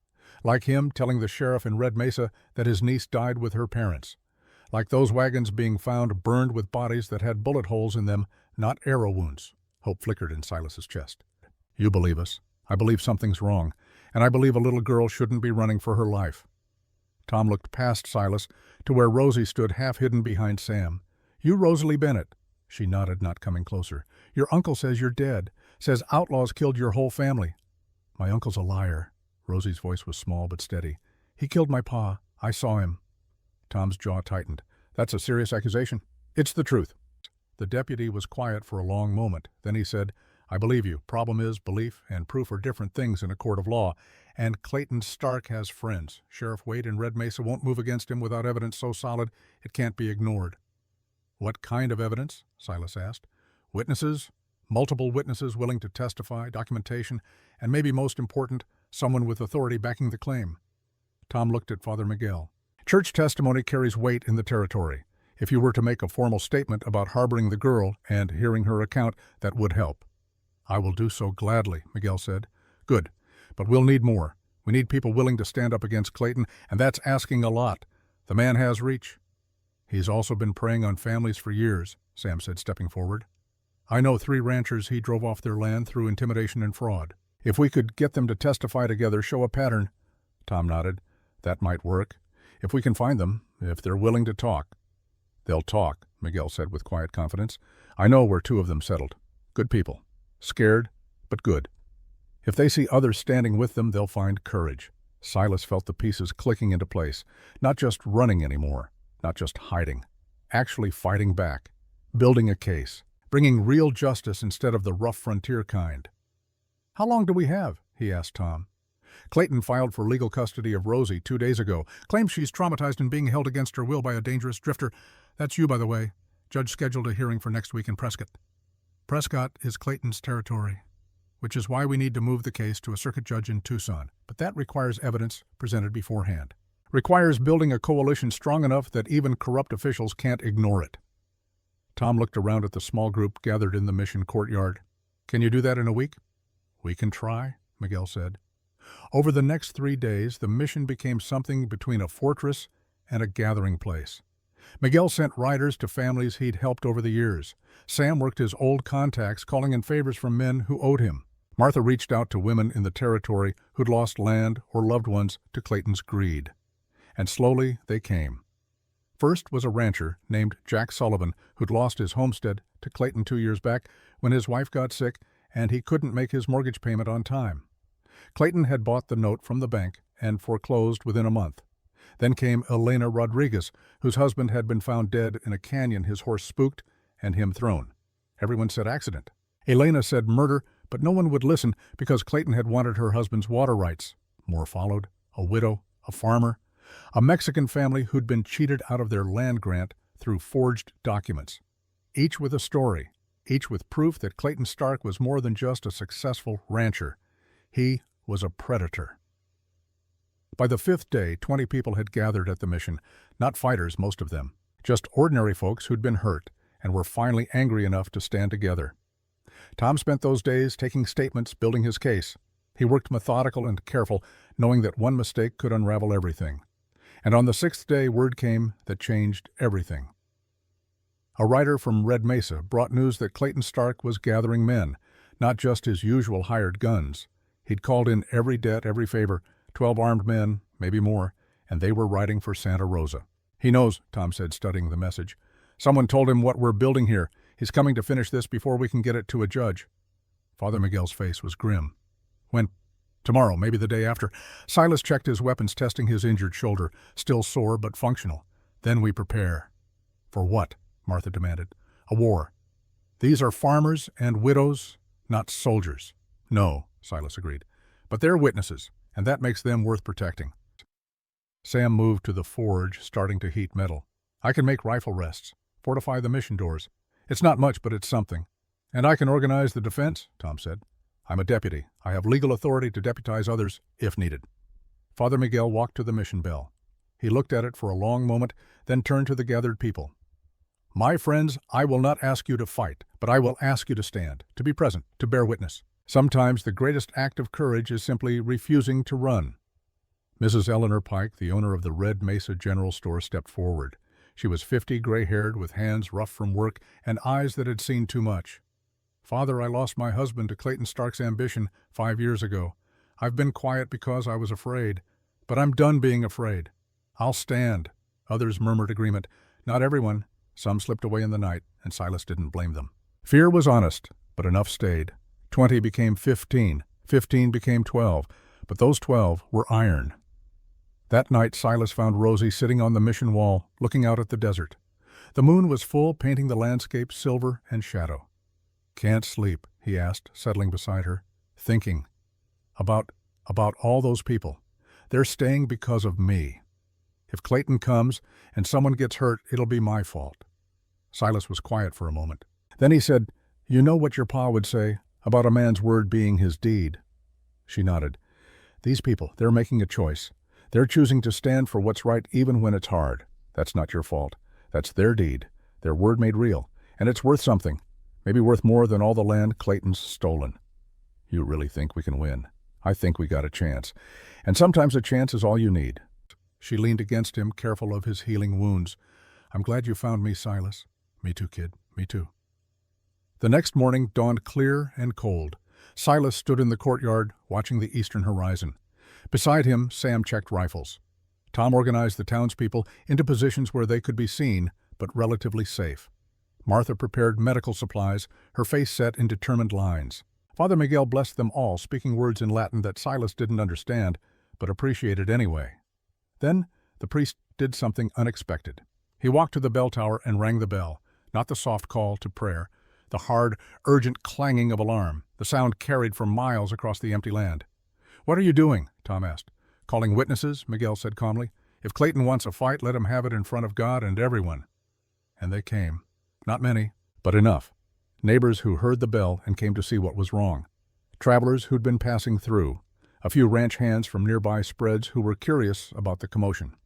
Like him telling the sheriff in Red Mesa that his niece died with her parents. Like those wagons being found burned with bodies that had bullet holes in them, not arrow wounds." Hope flickered in Silas's chest. "You believe us. I believe something's wrong, and I believe a little girl shouldn't be running for her life." Tom looked past Silas to where Rosie stood half hidden behind Sam. "You Rosalie Bennett." She nodded, not coming closer. "Your uncle says you're dead. Says outlaws killed your whole family." "My uncle's a liar." Rosie's voice was small but steady. "He killed my pa. I saw him." Tom's jaw tightened. "That's a serious accusation." "It's the truth." The deputy was quiet for a long moment. Then he said, "I believe you. Problem is, belief and proof are different things in a court of law. And Clayton Stark has friends. Sheriff Wade in Red Mesa won't move against him without evidence so solid it can't be ignored." "What kind of evidence?" Silas asked. "Witnesses. Multiple witnesses willing to testify, documentation, and maybe most important, someone with authority backing the claim." Tom looked at Father Miguel. "Church testimony carries weight in the territory. If you were to make a formal statement about harboring the girl and hearing her account, that would help." "I will do so gladly," Miguel said. "Good. But we'll need more. We need people willing to stand up against Clayton, and that's asking a lot. The man has reach." "He's also been preying on families for years," Sam said, stepping forward. "I know 3 ranchers he drove off their land through intimidation and fraud. If we could get them to testify together, show a pattern." Tom nodded. "That might work. If we can find them, if they're willing to talk." "They'll talk," Miguel said with quiet confidence. "I know where 2 of them settled. Good people. Scared, but good. If they see others standing with them, they'll find courage." Silas felt the pieces clicking into place. Not just running anymore. Not just hiding. Actually fighting back. Building a case. Bringing real justice instead of the rough frontier kind. "How long do we have?" he asked Tom. "Clayton filed for legal custody of Rosie 2 days ago. Claims she's traumatized and being held against her will by a dangerous drifter. That's you, by the way. Judge scheduled a hearing for next week in Prescott." "Prescott is Clayton's territory, which is why we need to move the case to a circuit judge in Tucson. But that requires evidence presented beforehand. Requires building a coalition strong enough that even corrupt officials can't ignore it." Tom looked around at the small group gathered in the mission courtyard. "Can you do that in a week?" "We can try," Miguel said. Over the next 3 days, the mission became something between a fortress and a gathering place. Miguel sent riders to families he'd helped over the years. Sam worked his old contacts, calling in favors from men who owed him. Martha reached out to women in the territory who'd lost land or loved ones to Clayton's greed. And slowly they came. First was a rancher named Jack Sullivan who'd lost his homestead to Clayton 2 years back when his wife got sick and he couldn't make his mortgage payment on time. Clayton had bought the note from the bank and foreclosed within a month. Then came Elena Rodriguez, whose husband had been found dead in a canyon, his horse spooked and him thrown. Everyone said accident. Elena said murder, but no one would listen because Clayton had wanted her husband's water rights. More followed, a widow, a farmer, a Mexican family who'd been cheated out of their land grant through forged documents. Each with a story, each with proof that Clayton Stark was more than just a successful rancher. He was a predator. By the 5th day, 20 people had gathered at the mission, not fighters, most of them, just ordinary folks who'd been hurt and were finally angry enough to stand together. Tom spent those days taking statements, building his case. He worked methodical and careful, knowing that one mistake could unravel everything. And on the 6th day, word came that changed everything. A rider from Red Mesa brought news that Clayton Stark was gathering men, not just his usual hired guns. He'd called in every debt, every favor, 12 armed men, maybe more, and they were riding for Santa Rosa. "He knows," Tom said, studying the message. "Someone told him what we're building here. He's coming to finish this before we can get it to a judge." Father Miguel's face was grim. "When?" "Tomorrow, maybe the day after." Silas checked his weapons, testing his injured shoulder, still sore but functional. "Then we prepare." "For what?" Martha demanded. "A war. These are farmers and widows, not soldiers." "No," Silas agreed. "But they're witnesses, and that makes them worth protecting." Sam moved to the forge, starting to heat metal. "I can make rifle rests, fortify the mission doors. It's not much, but it's something." "And I can organize the defense," Tom said. "I'm a deputy. I have legal authority to deputize others, if needed." Father Miguel walked to the mission bell. He looked at it for a long moment, then turned to the gathered people. "My friends, I will not ask you to fight, but I will ask you to stand, to be present, to bear witness. Sometimes the greatest act of courage is simply refusing to run." Mrs. Eleanor Pike, the owner of the Red Mesa General Store, stepped forward. She was 50, gray-haired, with hands rough from work and eyes that had seen too much. "Father, I lost my husband to Clayton Stark's ambition 5 years ago. I've been quiet because I was afraid, but I'm done being afraid. I'll stand." Others murmured agreement. Not everyone. Some slipped away in the night, and Silas didn't blame them. Fear was honest, but enough stayed. 20 became 15. 15 became 12, but those 12 were iron. That night, Silas found Rosie sitting on the mission wall, looking out at the desert. The moon was full, painting the landscape silver and shadow. "Can't sleep," he asked, settling beside her. "Thinking. About all those people. They're staying because of me. If Clayton comes and someone gets hurt, it'll be my fault." Silas was quiet for a moment. Then he said, "You know what your pa would say about a man's word being his deed?" She nodded. "These people, they're making a choice. They're choosing to stand for what's right even when it's hard. That's not your fault. That's their deed, their word made real, and it's worth something, maybe worth more than all the land Clayton's stolen. You really think we can win? I think we got a chance. And sometimes a chance is all you need." She leaned against him, careful of his healing wounds. "I'm glad you found me, Silas." "Me too, kid. Me too." The next morning dawned clear and cold. Silas stood in the courtyard, watching the eastern horizon. Beside him, Sam checked rifles. Tom organized the townspeople into positions where they could be seen, but relatively safe. Martha prepared medical supplies, her face set in determined lines. Father Miguel blessed them all, speaking words in Latin that Silas didn't understand, but appreciated anyway. Then the priest did something unexpected. He walked to the bell tower and rang the bell, not the soft call to prayer, the hard, urgent clanging of alarm. The sound carried for miles across the empty land. "What are you doing?" Tom asked. "Calling witnesses," Miguel said calmly. "If Clayton wants a fight, let him have it in front of God and everyone." And they came. Not many, but enough. Neighbors who heard the bell and came to see what was wrong. Travelers who'd been passing through. A few ranch hands from nearby spreads who were curious about the commotion.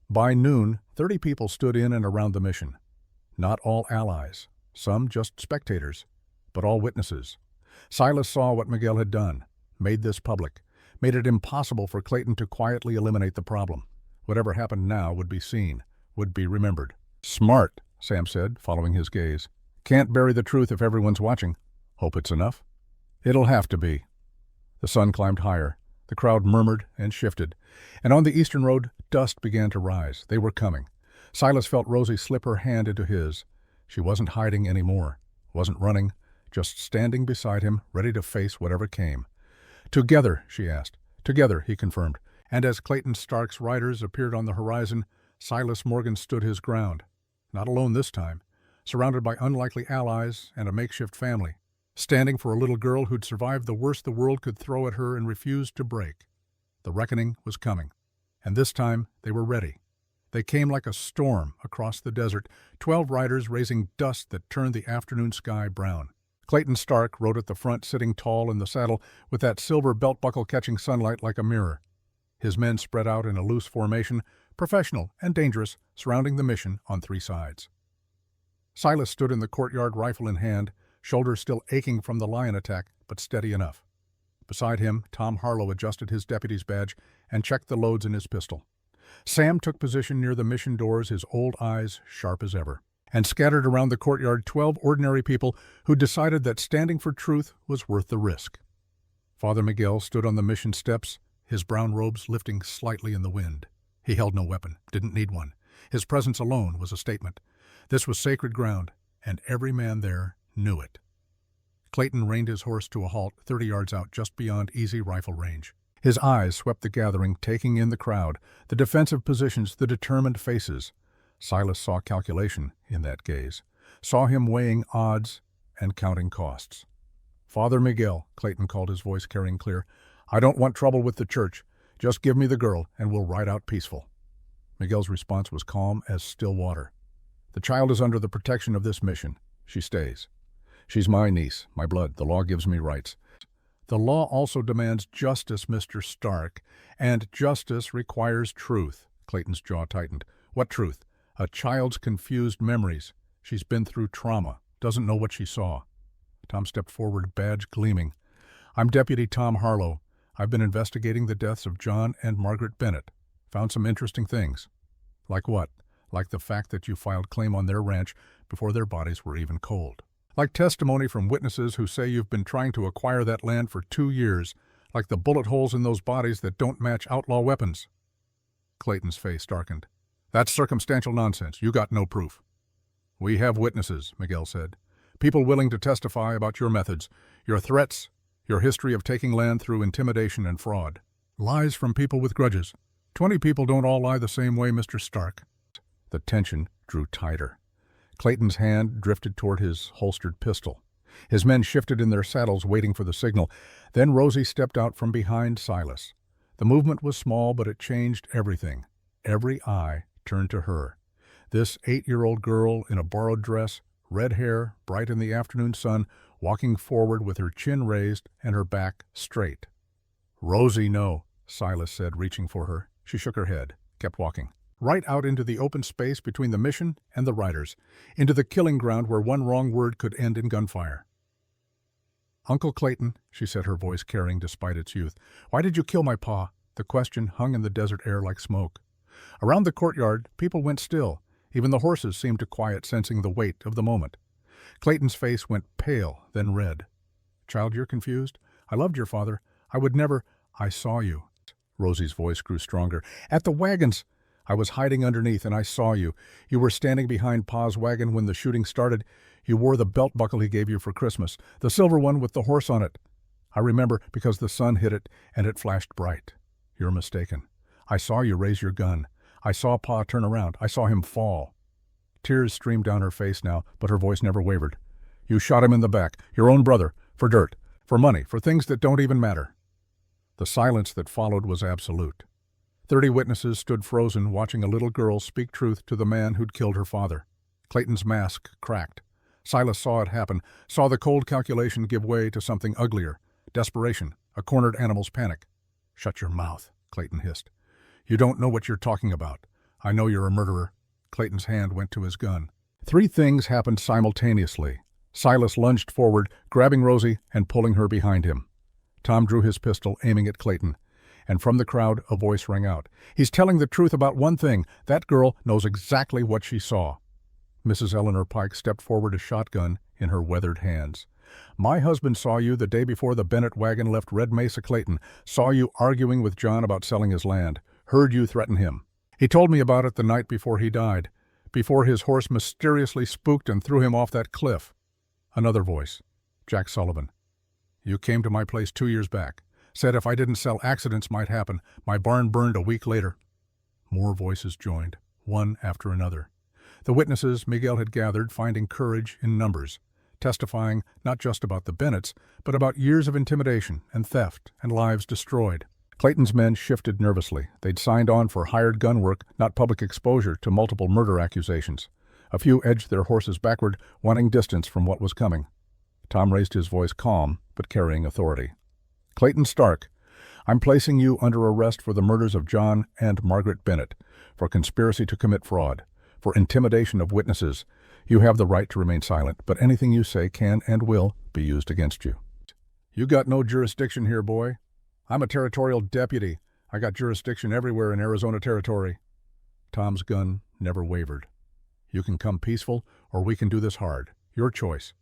By noon, 30 people stood in and around the mission. Not all allies, some just spectators, but all witnesses. Silas saw what Miguel had done, made this public, made it impossible for Clayton to quietly eliminate the problem. Whatever happened now would be seen, would be remembered. "Smart," Sam said, following his gaze. "Can't bury the truth if everyone's watching. Hope it's enough?" "It'll have to be." The sun climbed higher. The crowd murmured and shifted. And on the eastern road, dust began to rise. They were coming. Silas felt Rosie slip her hand into his. She wasn't hiding anymore, wasn't running, just standing beside him, ready to face whatever came. "Together," she asked. "Together," he confirmed. And as Clayton Stark's riders appeared on the horizon, Silas Morgan stood his ground. Not alone this time, surrounded by unlikely allies and a makeshift family, standing for a little girl who'd survived the worst the world could throw at her and refused to break. The reckoning was coming, and this time they were ready. They came like a storm across the desert, 12 riders raising dust that turned the afternoon sky brown. Clayton Stark rode at the front, sitting tall in the saddle with that silver belt buckle catching sunlight like a mirror. His men spread out in a loose formation, professional and dangerous, surrounding the mission on 3 sides. Silas stood in the courtyard, rifle in hand, shoulders still aching from the lion attack, but steady enough. Beside him, Tom Harlow adjusted his deputy's badge and checked the loads in his pistol. Sam took position near the mission doors, his old eyes sharp as ever. And scattered around the courtyard 12 ordinary people who decided that standing for truth was worth the risk. Father Miguel stood on the mission steps, his brown robes lifting slightly in the wind. He held no weapon, didn't need one. His presence alone was a statement. This was sacred ground, and every man there knew it. Clayton reined his horse to a halt 30 yards out, just beyond easy rifle range. His eyes swept the gathering, taking in the crowd, the defensive positions, the determined faces. Silas saw calculation in that gaze, saw him weighing odds and counting costs. "Father Miguel," Clayton called, his voice carrying clear, "I don't want trouble with the church. Just give me the girl, and we'll ride out peaceful." Miguel's response was calm as still water. "The child is under the protection of this mission. She stays. She's my niece, my blood. The law gives me rights. The law also demands justice, Mr. Stark, and justice requires truth." Clayton's jaw tightened. "What truth?" "A child's confused memories. She's been through trauma, doesn't know what she saw." Tom stepped forward, badge gleaming. "I'm Deputy Tom Harlow. I've been investigating the deaths of John and Margaret Bennett. Found some interesting things." "Like what?" "Like the fact that you filed claim on their ranch before their bodies were even cold. Like testimony from witnesses who say you've been trying to acquire that land for 2 years. Like the bullet holes in those bodies that don't match outlaw weapons." Clayton's face darkened. "That's circumstantial nonsense. You got no proof." "We have witnesses," Miguel said. "People willing to testify about your methods, your threats, your history of taking land through intimidation and fraud. Lies from people with grudges. 20 people don't all lie the same way, Mr. Stark." The tension drew tighter. Clayton's hand drifted toward his holstered pistol. His men shifted in their saddles, waiting for the signal. Then Rosie stepped out from behind Silas. The movement was small, but it changed everything. Every eye turned to her. This 8-year-old girl in a borrowed dress, red hair, bright in the afternoon sun, walking forward with her chin raised and her back straight. "Rosie, no," Silas said, reaching for her. She shook her head, kept walking. Right out into the open space between the mission and the riders, into the killing ground where one wrong word could end in gunfire. "Uncle Clayton," she said, her voice carrying despite its youth, "why did you kill my pa?" The question hung in the desert air like smoke. Around the courtyard, people went still. Even the horses seemed to quiet, sensing the weight of the moment. Clayton's face went pale, then red. "Child, you're confused? I loved your father. I would never—" "I saw you." Rosie's voice grew stronger. "At the wagons. I was hiding underneath, and I saw you. You were standing behind Pa's wagon when the shooting started. You wore the belt buckle he gave you for Christmas, the silver one with the horse on it. I remember because the sun hit it, and it flashed bright. You're mistaken. I saw you raise your gun. I saw Pa turn around. I saw him fall." Tears streamed down her face now, but her voice never wavered. "You shot him in the back, your own brother, for dirt, for money, for things that don't even matter." The silence that followed was absolute. 30 witnesses stood frozen, watching a little girl speak truth to the man who'd killed her father. Clayton's mask cracked. Silas saw it happen, saw the cold calculation give way to something uglier. Desperation, a cornered animal's panic. "Shut your mouth," Clayton hissed. "You don't know what you're talking about. I know you're a murderer." Clayton's hand went to his gun. 3 things happened simultaneously. Silas lunged forward, grabbing Rosie and pulling her behind him. Tom drew his pistol, aiming at Clayton. And from the crowd, a voice rang out. "He's telling the truth about one thing. That girl knows exactly what she saw." Mrs. Eleanor Pike stepped forward, a shotgun in her weathered hands. "My husband saw you the day before the Bennett wagon left Red Mesa, Clayton. Saw you arguing with John about selling his land. Heard you threaten him. He told me about it the night before he died, before his horse mysteriously spooked and threw him off that cliff." Another voice. Jack Sullivan. "You came to my place 2 years back. Said if I didn't sell, accidents might happen. My barn burned a week later." More voices joined, one after another. The witnesses Miguel had gathered, finding courage in numbers, testifying not just about the Bennetts, but about years of intimidation and theft and lives destroyed. Clayton's men shifted nervously. They'd signed on for hired gun work, not public exposure to multiple murder accusations. A few edged their horses backward, wanting distance from what was coming. Tom raised his voice calm, but carrying authority. "Clayton Stark, I'm placing you under arrest for the murders of John and Margaret Bennett, for conspiracy to commit fraud, for intimidation of witnesses. You have the right to remain silent, but anything you say can and will be used against you." "You got no jurisdiction here, boy. I'm a territorial deputy. I got jurisdiction everywhere in Arizona Territory." Tom's gun never wavered. "You can come peaceful, or we can do this hard. Your choice."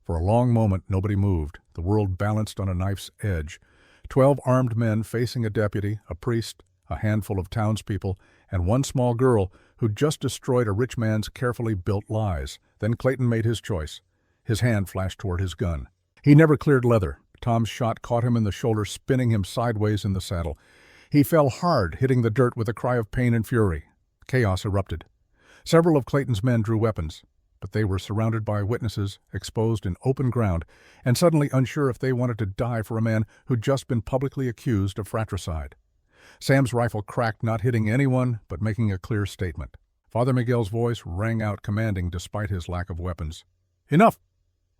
For a long moment, nobody moved. The world balanced on a knife's edge. 12 armed men facing a deputy, a priest, a handful of townspeople, and one small girl who'd just destroyed a rich man's carefully built lies. Then Clayton made his choice. His hand flashed toward his gun. He never cleared leather. Tom's shot caught him in the shoulder, spinning him sideways in the saddle. He fell hard, hitting the dirt with a cry of pain and fury. Chaos erupted. Several of Clayton's men drew weapons, but they were surrounded by witnesses, exposed in open ground, and suddenly unsure if they wanted to die for a man who'd just been publicly accused of fratricide. Sam's rifle cracked, not hitting anyone, but making a clear statement. Father Miguel's voice rang out commanding despite his lack of weapons. "Enough!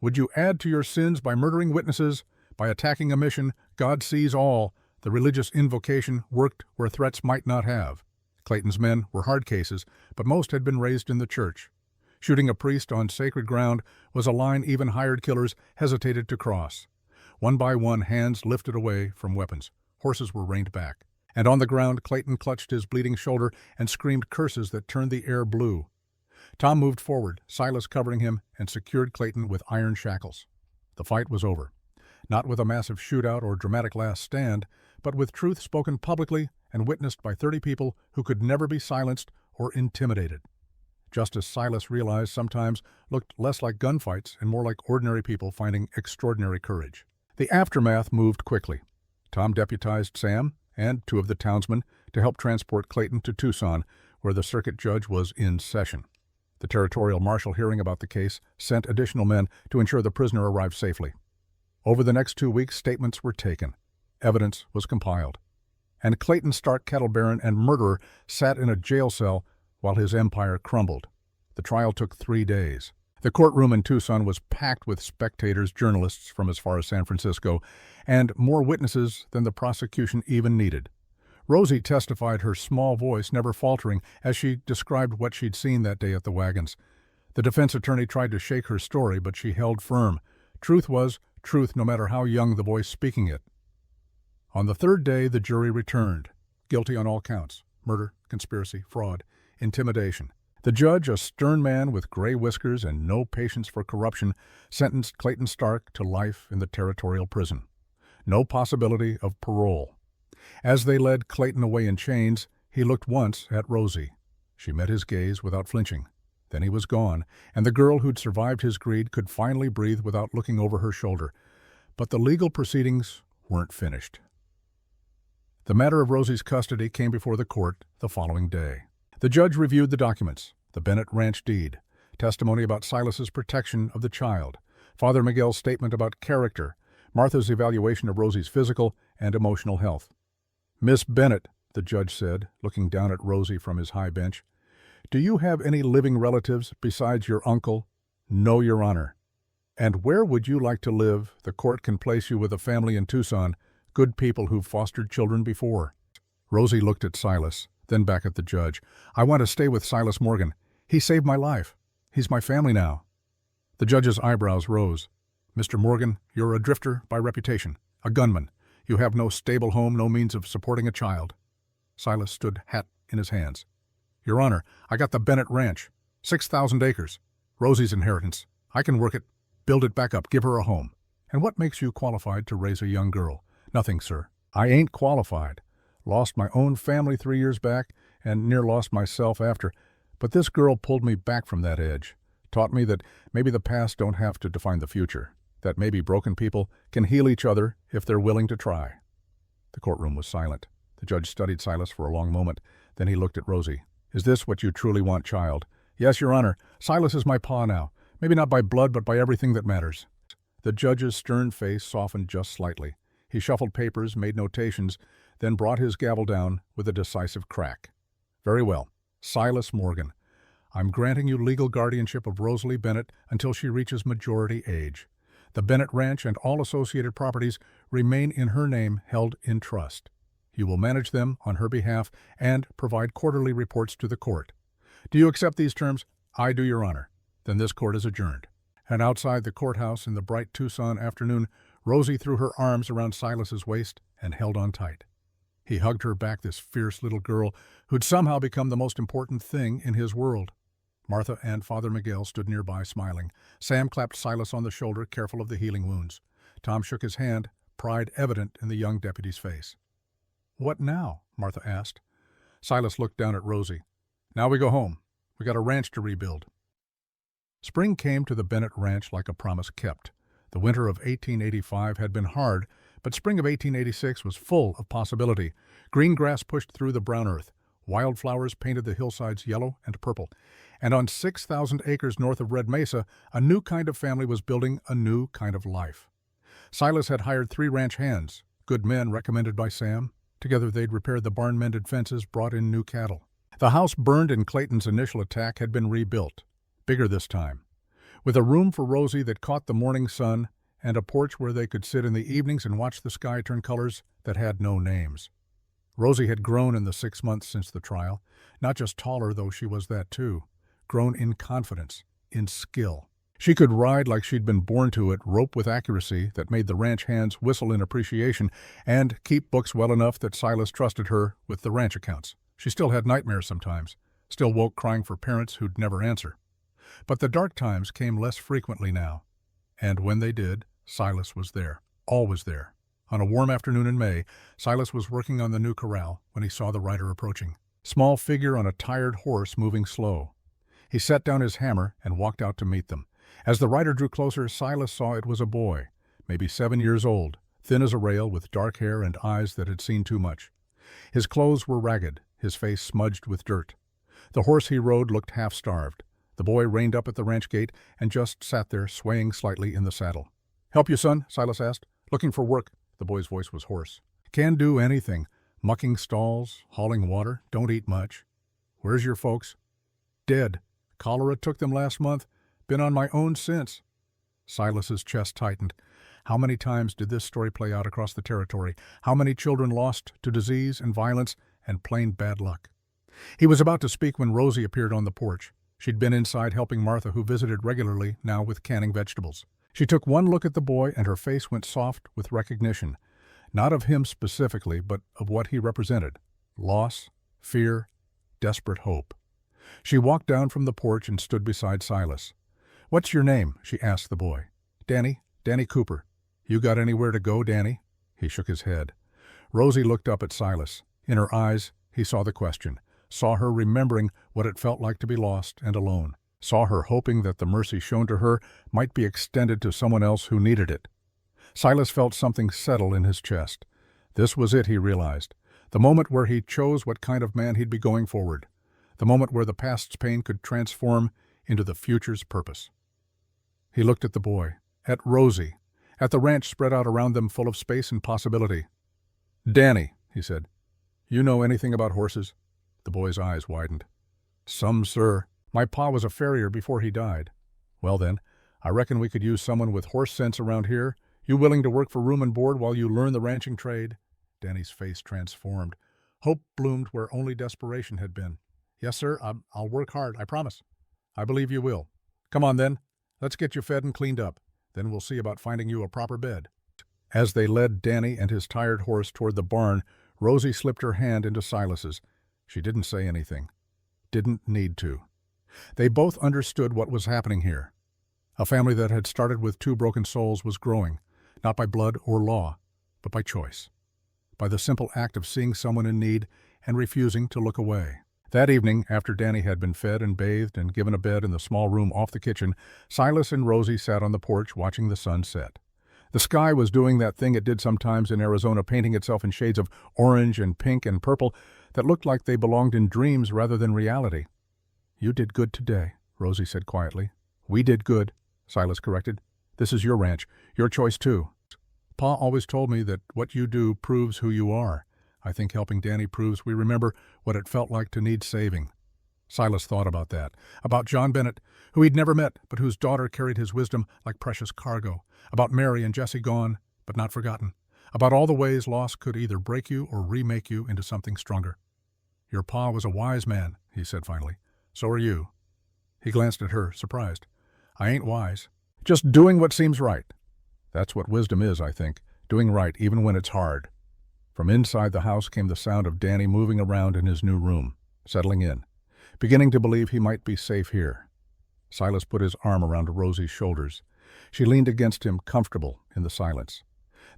Would you add to your sins by murdering witnesses, by attacking a mission? God sees all." The religious invocation worked where threats might not have. Clayton's men were hard cases, but most had been raised in the church. Shooting a priest on sacred ground was a line even hired killers hesitated to cross. One by one, hands lifted away from weapons. Horses were reined back. And on the ground, Clayton clutched his bleeding shoulder and screamed curses that turned the air blue. Tom moved forward, Silas covering him, and secured Clayton with iron shackles. The fight was over. Not with a massive shootout or dramatic last stand, but with truth spoken publicly and witnessed by 30 people who could never be silenced or intimidated. Just as Silas realized sometimes looked less like gunfights and more like ordinary people finding extraordinary courage. The aftermath moved quickly. Tom deputized Sam and 2 of the townsmen to help transport Clayton to Tucson, where the circuit judge was in session. The territorial marshal, hearing about the case, sent additional men to ensure the prisoner arrived safely. Over the next 2 weeks, statements were taken. Evidence was compiled. And Clayton Stark, cattle baron and murderer, sat in a jail cell while his empire crumbled. The trial took 3 days. The courtroom in Tucson was packed with spectators, journalists from as far as San Francisco, and more witnesses than the prosecution even needed. Rosie testified, her small voice never faltering, as she described what she'd seen that day at the wagons. The defense attorney tried to shake her story, but she held firm. Truth was truth, no matter how young the voice speaking it. On the 3rd day, the jury returned, guilty on all counts: murder, conspiracy, fraud, intimidation. The judge, a stern man with gray whiskers and no patience for corruption, sentenced Clayton Stark to life in the territorial prison. No possibility of parole. As they led Clayton away in chains, he looked once at Rosie. She met his gaze without flinching. Then he was gone, and the girl who'd survived his greed could finally breathe without looking over her shoulder. But the legal proceedings weren't finished. The matter of Rosie's custody came before the court the following day. The judge reviewed the documents: the Bennett Ranch deed, testimony about Silas's protection of the child, Father Miguel's statement about character, Martha's evaluation of Rosie's physical and emotional health. "Miss Bennett," the judge said, looking down at Rosie from his high bench, "do you have any living relatives besides your uncle?" "No, Your Honor." "And where would you like to live? The court can place you with a family in Tucson, good people who've fostered children before." Rosie looked at Silas, then back at the judge. "I want to stay with Silas Morgan. He saved my life. He's my family now." The judge's eyebrows rose. "Mr. Morgan, you're a drifter by reputation, a gunman. You have no stable home, no means of supporting a child." Silas stood, hat in his hands. "Your Honor, I got the Bennett Ranch, 6,000 acres. Rosie's inheritance. I can work it, build it back up, give her a home." "And what makes you qualified to raise a young girl?" "Nothing, sir. I ain't qualified. Lost my own family 3 years back, and near lost myself after. But this girl pulled me back from that edge, taught me that maybe the past don't have to define the future, that maybe broken people can heal each other if they're willing to try." The courtroom was silent. The judge studied Silas for a long moment. Then he looked at Rosie. "Is this what you truly want, child?" "Yes, Your Honor. Silas is my pa now. Maybe not by blood, but by everything that matters." The judge's stern face softened just slightly. He shuffled papers, made notations, then brought his gavel down with a decisive crack. "Very well. Silas Morgan, I'm granting you legal guardianship of Rosalie Bennett until she reaches majority age. The Bennett Ranch and all associated properties remain in her name, held in trust. You will manage them on her behalf and provide quarterly reports to the court. Do you accept these terms?" "I do, Your Honor." "Then this court is adjourned." And outside the courthouse in the bright Tucson afternoon, Rosie threw her arms around Silas's waist and held on tight. He hugged her back, this fierce little girl who'd somehow become the most important thing in his world. Martha and Father Miguel stood nearby, smiling. Sam clapped Silas on the shoulder, careful of the healing wounds. Tom shook his hand, pride evident in the young deputy's face. "What now?" Martha asked. Silas looked down at Rosie. "Now we go home. We got a ranch to rebuild." Spring came to the Bennett Ranch like a promise kept. The winter of 1885 had been hard, but spring of 1886 was full of possibility. Green grass pushed through the brown earth. Wildflowers painted the hillsides yellow and purple. And on 6,000 acres north of Red Mesa, a new kind of family was building a new kind of life. Silas had hired 3 ranch hands, good men recommended by Sam. Together they'd repaired the barn-mended fences, brought in new cattle. The house burned in Clayton's initial attack had been rebuilt, bigger this time, with a room for Rosie that caught the morning sun and a porch where they could sit in the evenings and watch the sky turn colors that had no names. Rosie had grown in the 6 months since the trial, not just taller, though she was that too, grown in confidence, in skill. She could ride like she'd been born to it, rope with accuracy that made the ranch hands whistle in appreciation, and keep books well enough that Silas trusted her with the ranch accounts. She still had nightmares sometimes, still woke crying for parents who'd never answer. But the dark times came less frequently now, and when they did, Silas was there, always there. On a warm afternoon in May, Silas was working on the new corral when he saw the rider approaching. Small figure on a tired horse moving slow. He set down his hammer and walked out to meet them. As the rider drew closer, Silas saw it was a boy, maybe 7 years old, thin as a rail with dark hair and eyes that had seen too much. His clothes were ragged, his face smudged with dirt. The horse he rode looked half-starved. The boy reined up at the ranch gate and just sat there, swaying slightly in the saddle. "Help you, son?" Silas asked. "Looking for work." The boy's voice was hoarse. "Can do anything. Mucking stalls, hauling water, don't eat much." "Where's your folks?" "Dead. Cholera took them last month. Been on my own since." Silas's chest tightened. How many times did this story play out across the territory? How many children lost to disease and violence and plain bad luck? He was about to speak when Rosie appeared on the porch. She'd been inside helping Martha, who visited regularly, now with canning vegetables. She took one look at the boy and her face went soft with recognition, not of him specifically, but of what he represented: loss, fear, desperate hope. She walked down from the porch and stood beside Silas. "What's your name?" she asked the boy. "Danny Cooper." "You got anywhere to go, Danny?" He shook his head. Rosie looked up at Silas. In her eyes, he saw the question, saw her remembering what it felt like to be lost and alone, saw her hoping that the mercy shown to her might be extended to someone else who needed it. Silas felt something settle in his chest. This was it, he realized, the moment where he chose what kind of man he'd be going forward, the moment where the past's pain could transform into the future's purpose. He looked at the boy, at Rosie, at the ranch spread out around them full of space and possibility. "Danny," he said, "you know anything about horses?" The boy's eyes widened. "Some, sir. My pa was a farrier before he died." "Well then, I reckon we could use someone with horse sense around here. You willing to work for room and board while you learn the ranching trade?" Danny's face transformed. Hope bloomed where only desperation had been. "Yes, sir. I'll work hard, I promise." "I believe you will. Come on then. Let's get you fed and cleaned up. Then we'll see about finding you a proper bed." As they led Danny and his tired horse toward the barn, Rosie slipped her hand into Silas's. She didn't say anything. Didn't need to. They both understood what was happening here. A family that had started with 2 broken souls was growing, not by blood or law, but by choice. By the simple act of seeing someone in need and refusing to look away. That evening, after Danny had been fed and bathed and given a bed in the small room off the kitchen, Silas and Rosie sat on the porch watching the sun set. The sky was doing that thing it did sometimes in Arizona, painting itself in shades of orange and pink and purple that looked like they belonged in dreams rather than reality. "You did good today," Rosie said quietly. "We did good," Silas corrected. "This is your ranch, your choice too." Pa always told me that what you do proves who you are. I think helping Danny proves we remember what it felt like to need saving. Silas thought about that, about John Bennett, who he'd never met, but whose daughter carried his wisdom like precious cargo, about Mary and Jessie gone, but not forgotten, about all the ways loss could either break you or remake you into something stronger. Your pa was a wise man, he said finally. So are you. He glanced at her, surprised. I ain't wise. Just doing what seems right. That's what wisdom is, I think, doing right even when it's hard. From inside the house came the sound of Danny moving around in his new room, settling in, beginning to believe he might be safe here. Silas put his arm around Rosie's shoulders. She leaned against him, comfortable in the silence.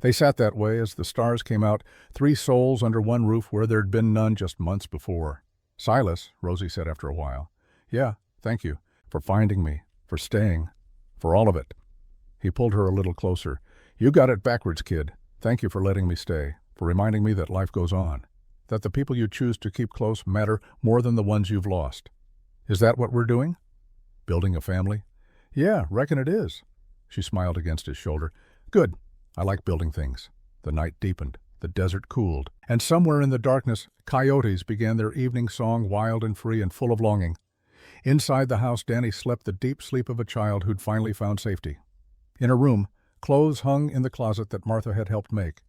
They sat that way as the stars came out, three souls under one roof where there'd been none just months before. Silas, Rosie said after a while, yeah, thank you, for finding me, for staying, for all of it. He pulled her a little closer. You got it backwards, kid. Thank you for letting me stay, for reminding me that life goes on, that the people you choose to keep close matter more than the ones you've lost. Is that what we're doing? Building a family? Yeah, reckon it is. She smiled against his shoulder. Good. I like building things. The night deepened. The desert cooled. And somewhere in the darkness, coyotes began their evening song, wild and free and full of longing. Inside the house, Danny slept the deep sleep of a child who'd finally found safety. In a room, clothes hung in the closet that Martha had helped make.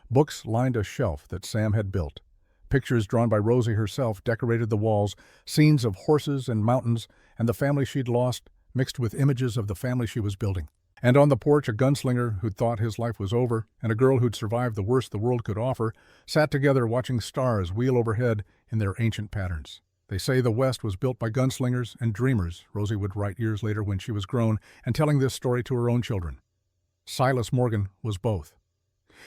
Books lined a shelf that Sam had built. Pictures drawn by Rosie herself decorated the walls, scenes of horses and mountains and the family she'd lost, mixed with images of the family she was building. And on the porch, a gunslinger who'd thought his life was over and a girl who'd survived the worst the world could offer sat together watching stars wheel overhead in their ancient patterns. They say the West was built by gunslingers and dreamers, Rosie would write years later when she was grown and telling this story to her own children. Silas Morgan was both.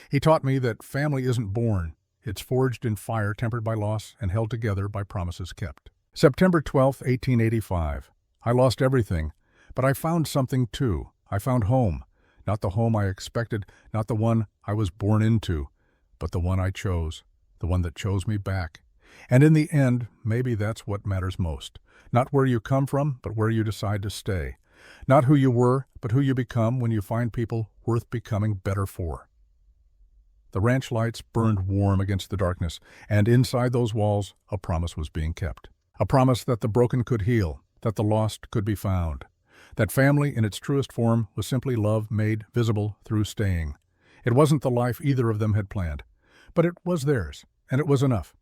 He taught me that family isn't born. It's forged in fire, tempered by loss, and held together by promises kept. September 12, 1885. I lost everything, but I found something too. I found home. Not the home I expected, not the one I was born into, but the one I chose, the one that chose me back. And in the end, maybe that's what matters most. Not where you come from, but where you decide to stay. Not who you were, but who you become when you find people worth becoming better for. The ranch lights burned warm against the darkness, and inside those walls, a promise was being kept. A promise that the broken could heal, that the lost could be found. That family in its truest form was simply love made visible through staying. It wasn't the life either of them had planned, but it was theirs, and it was enough.